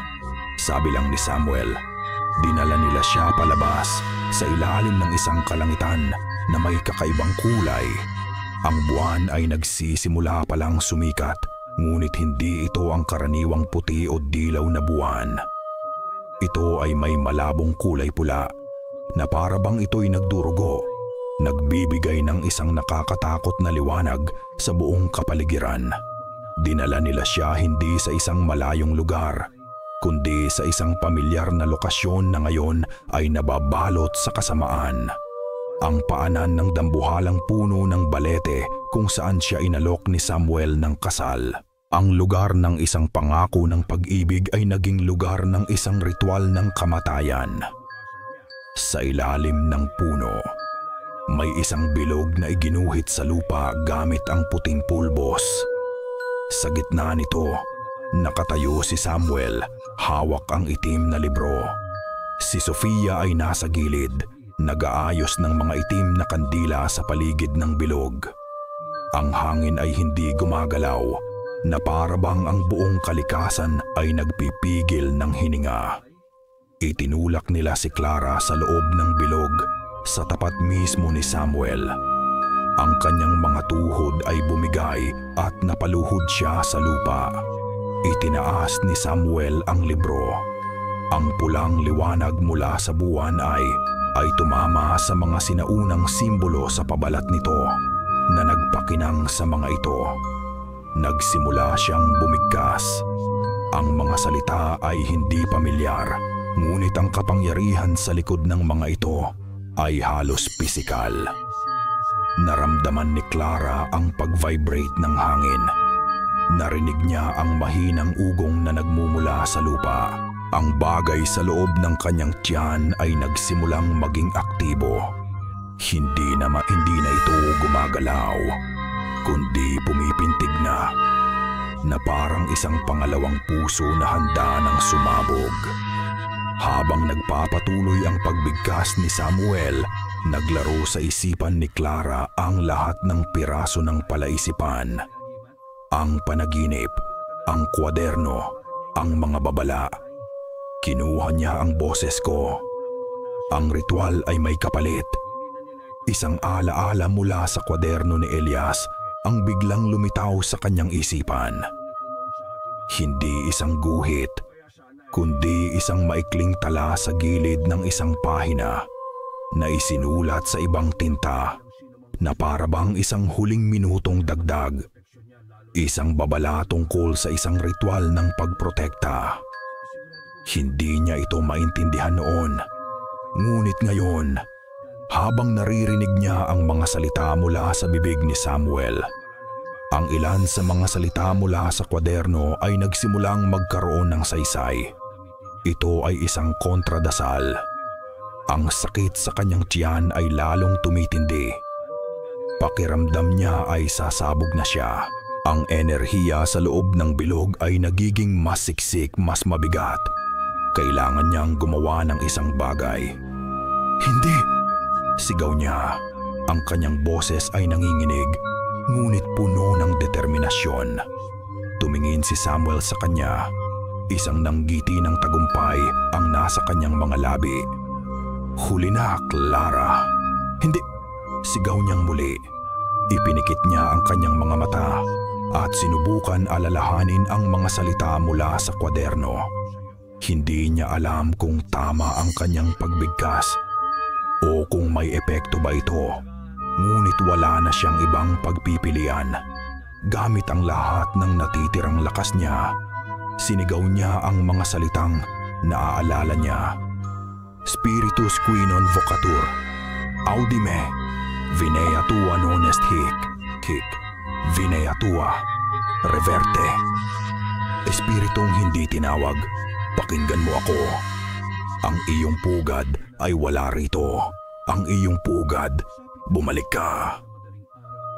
sabi lang ni Samuel. Dinala nila siya palabas sa ilalim ng isang kalangitan na may kakaibang kulay. Ang buwan ay nagsisimula palang sumikat, ngunit hindi ito ang karaniwang puti o dilaw na buwan. Ito ay may malabong kulay pula na parabang ito'y nagdurugo, nagbibigay ng isang nakakatakot na liwanag sa buong kapaligiran. Dinala nila siya hindi sa isang malayong lugar, kundi sa isang pamilyar na lokasyon na ngayon ay nababalot sa kasamaan. Ang paanan ng dambuhalang puno ng balete kung saan siya inalok ni Samuel ng kasal. Ang lugar ng isang pangako ng pag-ibig ay naging lugar ng isang ritual ng kamatayan. Sa ilalim ng puno, may isang bilog na iginuhit sa lupa gamit ang puting pulbos. Sa gitna nito, nakatayo si Samuel, hawak ang itim na libro. Si Sofia ay nasa gilid, nag-aayos ng mga itim na kandila sa paligid ng bilog. Ang hangin ay hindi gumagalaw, na parabang ang buong kalikasan ay nagpipigil ng hininga. Itinulak nila si Clara sa loob ng bilog, sa tapat mismo ni Samuel. Ang kanyang mga tuhod ay bumigay at napaluhod siya sa lupa. Itinaas ni Samuel ang libro. Ang pulang liwanag mula sa buwan ay tumama sa mga sinaunang simbolo sa pabalat nito na nagpakinang sa mga ito. Nagsimula siyang bumigkas. Ang mga salita ay hindi pamilyar, ngunit ang kapangyarihan sa likod ng mga ito ay halos pisikal. Naramdaman ni Clara ang pag-vibrate ng hangin. Narinig niya ang mahinang ugong na nagmumula sa lupa. Ang bagay sa loob ng kanyang tiyan ay nagsimulang maging aktibo. Hindi na ito gumagalaw, kundi pumipintig na parang isang pangalawang puso na handa ng sumabog. Habang nagpapatuloy ang pagbigkas ni Samuel, naglaro sa isipan ni Clara ang lahat ng piraso ng palaisipan. Ang panaginip, ang kwaderno, ang mga babala. Kinuha niya ang boses ko. Ang ritual ay may kapalit. Isang alaala mula sa kwaderno ni Elias ang biglang lumitaw sa kanyang isipan. Hindi isang guhit, kundi isang maikling tala sa gilid ng isang pahina na isinulat sa ibang tinta na parabang isang huling minutong dagdag. Isang babala tungkol sa isang ritual ng pagprotekta. Hindi niya ito maintindihan noon. Ngunit ngayon, habang naririnig niya ang mga salita mula sa bibig ni Samuel, ang ilan sa mga salita mula sa kwaderno ay nagsimulang magkaroon ng saysay. Ito ay isang kontradasal. Ang sakit sa kanyang tiyan ay lalong tumitindi. Pakiramdam niya ay sasabog na siya. Ang enerhiya sa loob ng bilog ay nagiging mas siksik, mas mabigat. Kailangan niyang gumawa ng isang bagay. Hindi! Sigaw niya. Ang kanyang boses ay nanginginig, ngunit puno ng determinasyon. Tumingin si Samuel sa kanya. Isang nanggiti ng tagumpay ang nasa kanyang mga labi. Huli na, Clara. Hindi! Sigaw niyang muli. Ipinikit niya ang kanyang mga mata at sinubukan alalahanin ang mga salita mula sa kwaderno. Hindi niya alam kung tama ang kanyang pagbigkas o kung may epekto ba ito. Ngunit wala na siyang ibang pagpipilian. Gamit ang lahat ng natitirang lakas niya, sinigaw niya ang mga salitang naaalala niya. Spiritus qui non vocatur, audime, vinea tua non est hic, vinea tua, reverte. Espiritong hindi tinawag, pakinggan mo ako. Ang iyong pugad ay wala rito. Ang iyong pugad, bumalik ka.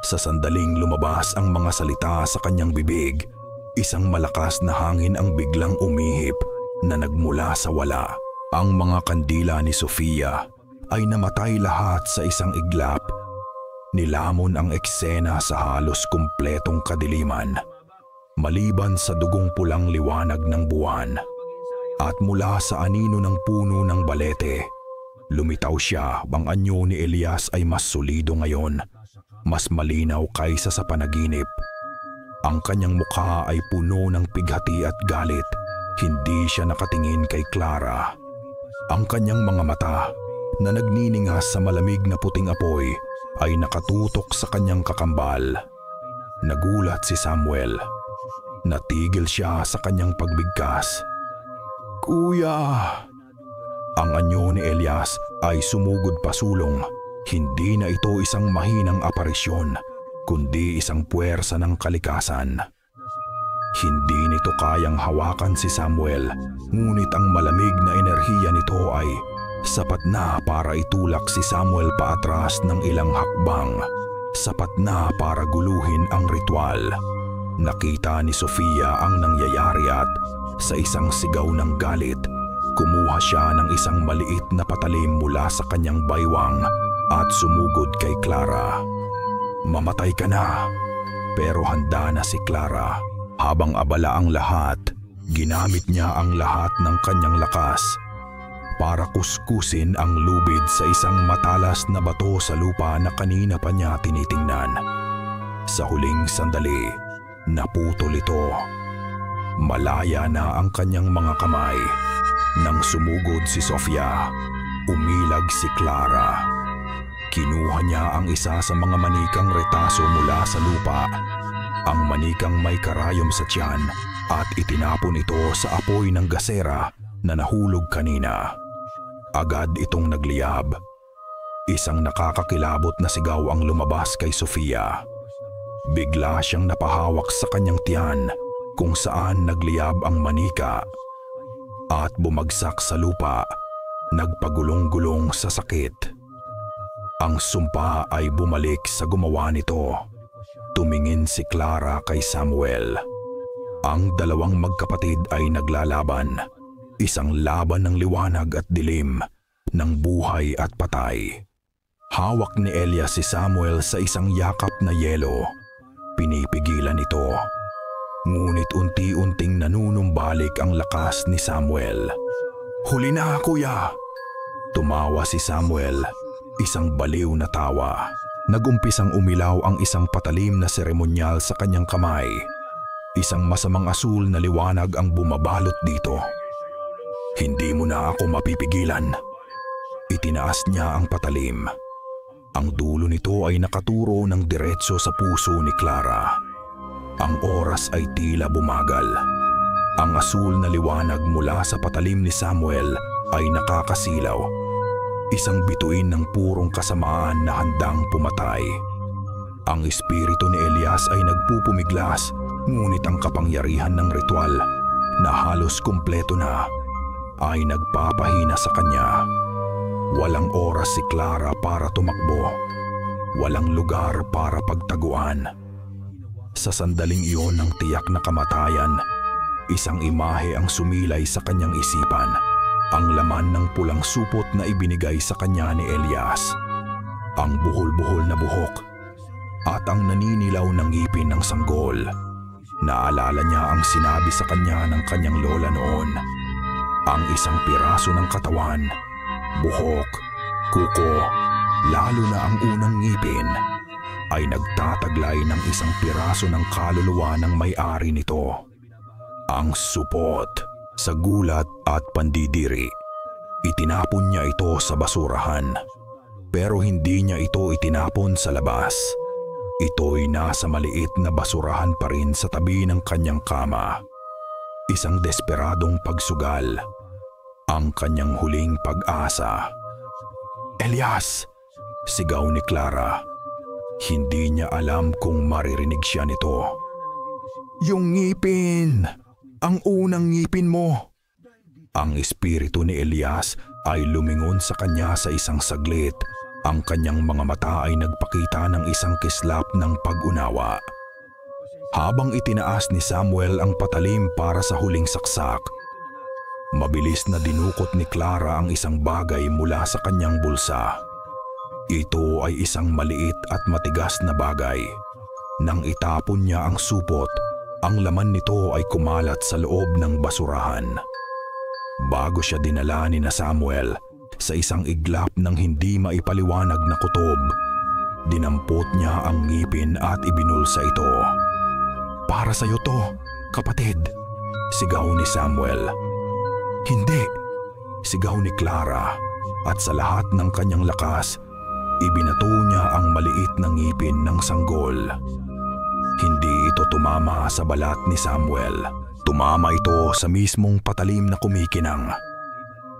Sa sandaling lumabas ang mga salita sa kanyang bibig, isang malakas na hangin ang biglang umihip na nagmula sa wala. Ang mga kandila ni Sofia ay namatay lahat sa isang iglap. Nilamon ang eksena sa halos kumpletong kadiliman, maliban sa dugong pulang liwanag ng buwan. At mula sa anino ng puno ng balete, lumitaw siya. Ang anyo ni Elias ay mas solido ngayon, mas malinaw kaysa sa panaginip. Ang kanyang mukha ay puno ng pighati at galit. Hindi siya nakatingin kay Clara. Ang kanyang mga mata na nagniningas sa malamig na puting apoy ay nakatutok sa kanyang kakambal. Nagulat si Samuel. Natigil siya sa kanyang pagbigkas. "Kuya!" Ang anyo ni Elias ay sumugod pasulong. Hindi na ito isang mahinang aparisyon, kundi isang puwersa ng kalikasan. Hindi nito kayang hawakan si Samuel, ngunit ang malamig na enerhiya nito ay sapat na para itulak si Samuel paatras ng ilang hakbang. Sapat na para guluhin ang ritual. Nakita ni Sofia ang nangyayari at sa isang sigaw ng galit, kumuha siya ng isang maliit na patalim mula sa kanyang baywang at sumugod kay Clara. "Mamatay ka na." Pero handa na si Clara. Habang abala ang lahat, ginamit niya ang lahat ng kanyang lakas para kuskusin ang lubid sa isang matalas na bato sa lupa na kanina pa niya tinitingnan. Sa huling sandali, naputol ito. Malaya na ang kanyang mga kamay. Nang sumugod si Sofia, umilag si Clara. Kinuha niya ang isa sa mga manikang retaso mula sa lupa. Ang manikang may karayom sa tiyan at itinapon ito sa apoy ng gasera na nahulog kanina. Agad itong nagliyab. Isang nakakakilabot na sigaw ang lumabas kay Sofia. Bigla siyang napahawak sa kanyang tiyan kung saan nagliyab ang manika at bumagsak sa lupa, nagpagulong-gulong sa sakit. Ang sumpa ay bumalik sa gumawa nito. Tumingin si Clara kay Samuel. Ang dalawang magkapatid ay naglalaban. Isang laban ng liwanag at dilim, ng buhay at patay. Hawak ni Elias si Samuel sa isang yakap na yelo. Pinipigilan ito. Ngunit unti-unting nanunumbalik ang lakas ni Samuel. "Huli na, kuya!" Tumawa si Samuel, isang baliw na tawa. Nagumpisang umilaw ang isang patalim na seremonyal sa kanyang kamay. Isang masamang asul na liwanag ang bumabalot dito. "Hindi mo na ako mapipigilan." Itinaas niya ang patalim. Ang dulo nito ay nakaturo ng diretso sa puso ni Clara. Ang oras ay tila bumagal. Ang asul na liwanag mula sa patalim ni Samuel ay nakakasilaw. Isang bituin ng purong kasamaan na handang pumatay. Ang espiritu ni Elias ay nagpupumiglas, ngunit ang kapangyarihan ng ritual na halos kumpleto na ay nagpapahina sa kanya. Walang oras si Clara para tumakbo. Walang lugar para pagtaguan. Sa sandaling iyon ng tiyak na kamatayan, isang imahe ang sumilay sa kanyang isipan. Ang laman ng pulang supot na ibinigay sa kanya ni Elias. Ang buhol-buhol na buhok at ang naninilaw na ngipin ng sanggol. Naalala niya ang sinabi sa kanya ng kanyang lola noon. Ang isang piraso ng katawan, buhok, kuko, lalo na ang unang ngipin, ay nagtataglay ng isang piraso ng kaluluwa ng may-ari nito. Ang supot. Sa gulat at pandidiri, itinapon niya ito sa basurahan. Pero hindi niya ito itinapon sa labas. Ito'y nasa maliit na basurahan pa rin sa tabi ng kanyang kama. Isang desperadong pagsugal. Ang kanyang huling pag-asa. "Elias!" sigaw ni Clara. Hindi niya alam kung maririnig siya nito. "Yung ngipin! Ang unang ngipin mo!" Ang espiritu ni Elias ay lumingon sa kanya sa isang saglit. Ang kanyang mga mata ay nagpakita ng isang kislap ng pag-unawa. Habang itinaas ni Samuel ang patalim para sa huling saksak, mabilis na dinukot ni Clara ang isang bagay mula sa kanyang bulsa. Ito ay isang maliit at matigas na bagay. Nang itapon niya ang supot, ang laman nito ay kumalat sa loob ng basurahan. Bago siya dinala ni na Samuel sa isang iglap ng hindi maipaliwanag na kutob, dinampot niya ang ngipin at ibinulsa ito. "Para sa'yo to, kapatid," sigaw ni Samuel. "Hindi," sigaw ni Clara, at sa lahat ng kanyang lakas, ibinato niya ang maliit na ngipin ng sanggol. Hindi ito tumama sa balat ni Samuel. Tumama ito sa mismong patalim na kumikinang.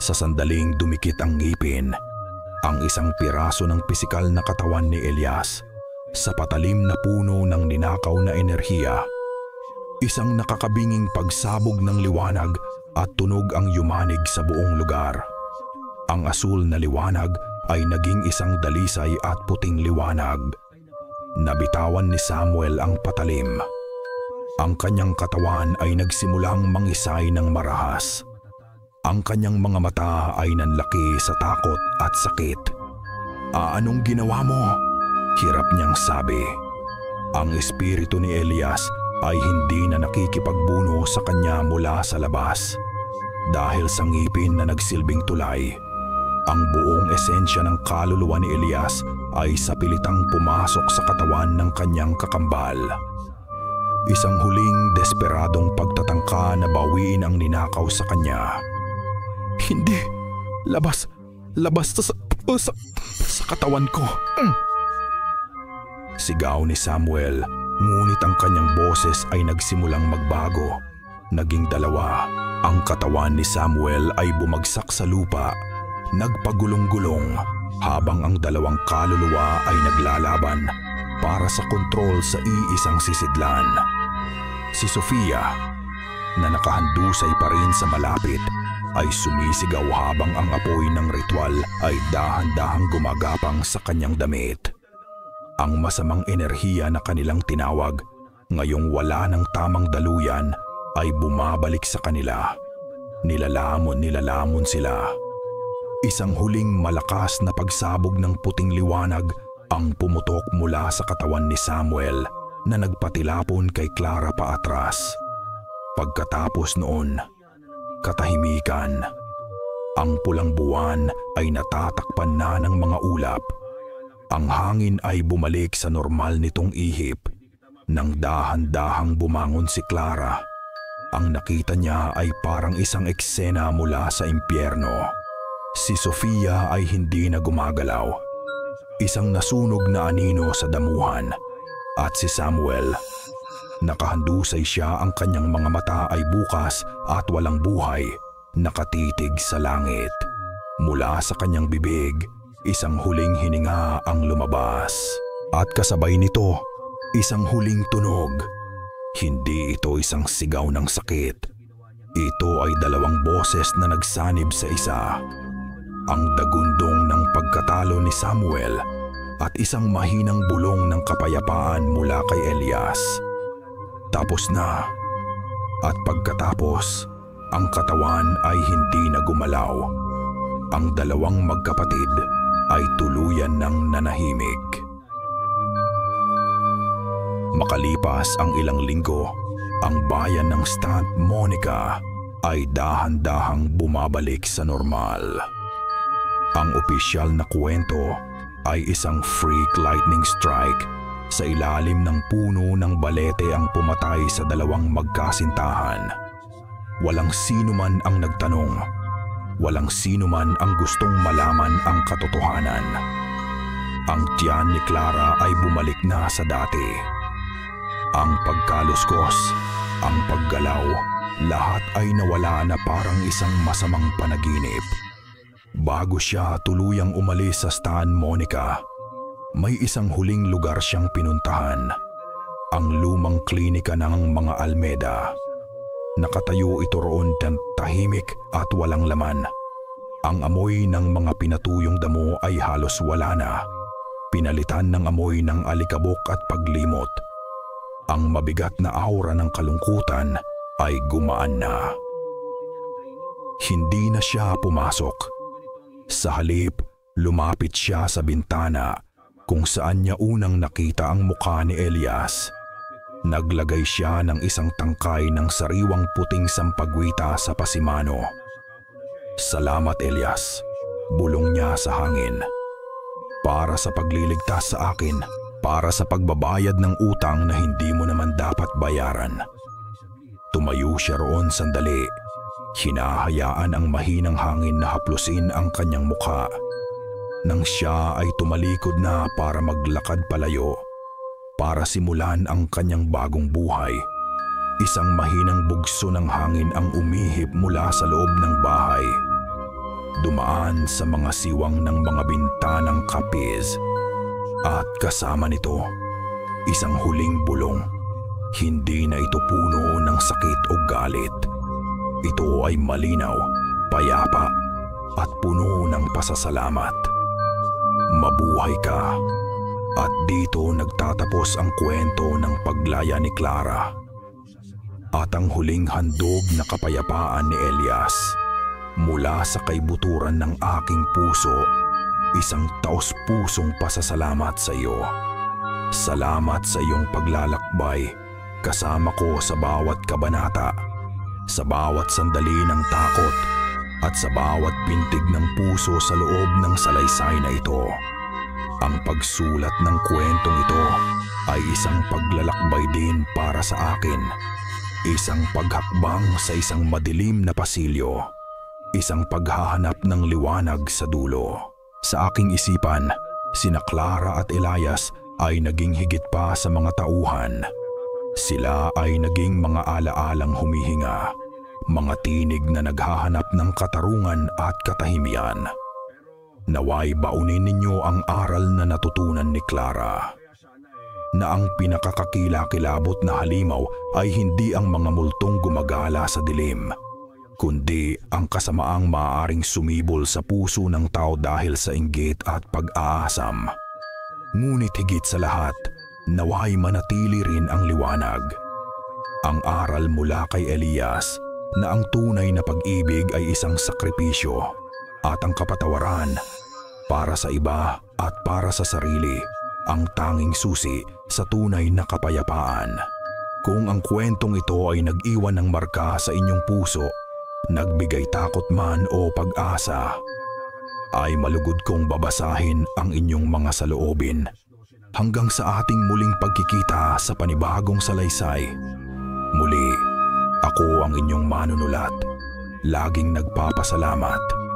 Sa sandaling dumikit ang ngipin, ang isang piraso ng pisikal na katawan ni Elias sa patalim na puno ng ninakaw na enerhiya. Isang nakakabinging pagsabog ng liwanag at tunog ang yumanig sa buong lugar. Ang asul na liwanag ay naging isang dalisay at puting liwanag. Nabitawan ni Samuel ang patalim. Ang kanyang katawan ay nagsimulang mangisay ng marahas. Ang kanyang mga mata ay nanlaki sa takot at sakit. Anong ginawa mo?" hirap niyang sabi. Ang espiritu ni Elias ay hindi na nakikipagbuno sa kanya mula sa labas. Dahil sa ngipin na nagsilbing tulay, ang buong esensya ng kaluluwa ni Elias ay sapilitang pumasok sa katawan ng kanyang kakambal. Isang huling desperadong pagtatangka na bawiin ang ninakaw sa kanya. "Hindi! Labas! Labas sa katawan ko!" Sigaw ni Samuel, ngunit ang kanyang boses ay nagsimulang magbago. Naging dalawa. Ang katawan ni Samuel ay bumagsak sa lupa, nagpagulong-gulong, habang ang dalawang kaluluwa ay naglalaban para sa kontrol sa iisang sisidlan. Si Sofia, na nakahandusay pa rin sa malapit, ay sumisigaw habang ang apoy ng ritual ay dahan-dahang gumagapang sa kanyang damit. Ang masamang enerhiya na kanilang tinawag, ngayong wala ng tamang daluyan, ay bumabalik sa kanila. Nilalamon sila. Isang huling malakas na pagsabog ng puting liwanag ang pumutok mula sa katawan ni Samuel na nagpatilapon kay Clara paatras. Pagkatapos noon, katahimikan. Ang pulang buwan ay natatakpan na ng mga ulap. Ang hangin ay bumalik sa normal nitong ihip. Nang dahan-dahang bumangon si Clara, ang nakita niya ay parang isang eksena mula sa impyerno. Si Sofia ay hindi na gumagalaw. Isang nasunog na anino sa damuhan. At si Samuel, nakahandusay siya, ang kanyang mga mata ay bukas at walang buhay, nakatitig sa langit. Mula sa kanyang bibig, isang huling hininga ang lumabas. At kasabay nito, isang huling tunog. Hindi ito isang sigaw ng sakit. Ito ay dalawang boses na nagsanib sa isa. Ang dagundong ng pagkatalo ni Samuel at isang mahinang bulong ng kapayapaan mula kay Elias. Tapos na. At pagkatapos, ang katawan ay hindi na gumalaw. Ang dalawang magkapatid ay tuluyan ng nanahimik. Makalipas ang ilang linggo, ang bayan ng Santa Monica ay dahan-dahang bumabalik sa normal. Ang opisyal na kwento ay isang freak lightning strike. Sa ilalim ng puno ng balete ang pumatay sa dalawang magkasintahan. Walang sino man ang nagtanong. Walang sino man ang gustong malaman ang katotohanan. Ang tiyan ni Clara ay bumalik na sa dati. Ang pagkaluskos, ang paggalaw, lahat ay nawala na parang isang masamang panaginip. Bago siya tuluyang umalis sa Santa Monica, may isang huling lugar siyang pinuntahan, ang lumang klinika ng mga Almeda. Nakatayo ito roon tahimik at walang laman. Ang amoy ng mga pinatuyong damo ay halos wala na, pinalitan ng amoy ng alikabok at paglimot. Ang mabigat na aura ng kalungkutan ay gumaan na. Hindi na siya pumasok. Sa halip, lumapit siya sa bintana kung saan niya unang nakita ang mukha ni Elias. Naglagay siya ng isang tangkay ng sariwang puting sampagwita sa pasimano. "Salamat, Elias," bulong niya sa hangin. "Para sa pagliligtas sa akin, para sa pagbabayad ng utang na hindi mo naman dapat bayaran." Tumayo siya roon sandali. Hinahayaan ang mahinang hangin na haplusin ang kanyang mukha. Nang siya ay tumalikod na para maglakad palayo, para simulan ang kanyang bagong buhay. Isang mahinang bugso ng hangin ang umihip mula sa loob ng bahay. Dumaan sa mga siwang ng mga bintanang kapis. At kasama nito, isang huling bulong. Hindi na ito puno ng sakit o galit. Ito ay malinaw, payapa, at puno ng pasasalamat. Mabuhay ka. At dito nagtatapos ang kwento ng paglaya ni Clara. At ang huling handog na kapayapaan ni Elias. Mula sa kaibuturan ng aking puso, isang taos-pusong pasasalamat sa iyo. Salamat sa iyong paglalakbay, kasama ko sa bawat kabanata, sa bawat sandali ng takot, at sa bawat pintig ng puso sa loob ng salaysay na ito. Ang pagsulat ng kwentong ito ay isang paglalakbay din para sa akin. Isang paghakbang sa isang madilim na pasilyo. Isang paghahanap ng liwanag sa dulo. Sa aking isipan, sina Clara at Elias ay naging higit pa sa mga tauhan. Sila ay naging mga alaalang humihinga, mga tinig na naghahanap ng katarungan at katahimian. Naway baunin ninyo ang aral na natutunan ni Clara, na ang pinakakakilakilabot na halimaw ay hindi ang mga multong gumagala sa dilim, kundi ang kasamaang maaaring sumibol sa puso ng tao dahil sa inggit at pag-aasam. Ngunit higit sa lahat, naway manatili rin ang liwanag. Ang aral mula kay Elias na ang tunay na pag-ibig ay isang sakripisyo at ang kapatawaran para sa iba at para sa sarili ang tanging susi sa tunay na kapayapaan. Kung ang kwentong ito ay nag-iwan ng marka sa inyong puso, nagbigay takot man o pag-asa, ay malugod kong babasahin ang inyong mga saloobin. Hanggang sa ating muling pagkikita sa panibagong salaysay. Muli, ako ang inyong manunulat. Laging nagpapasalamat.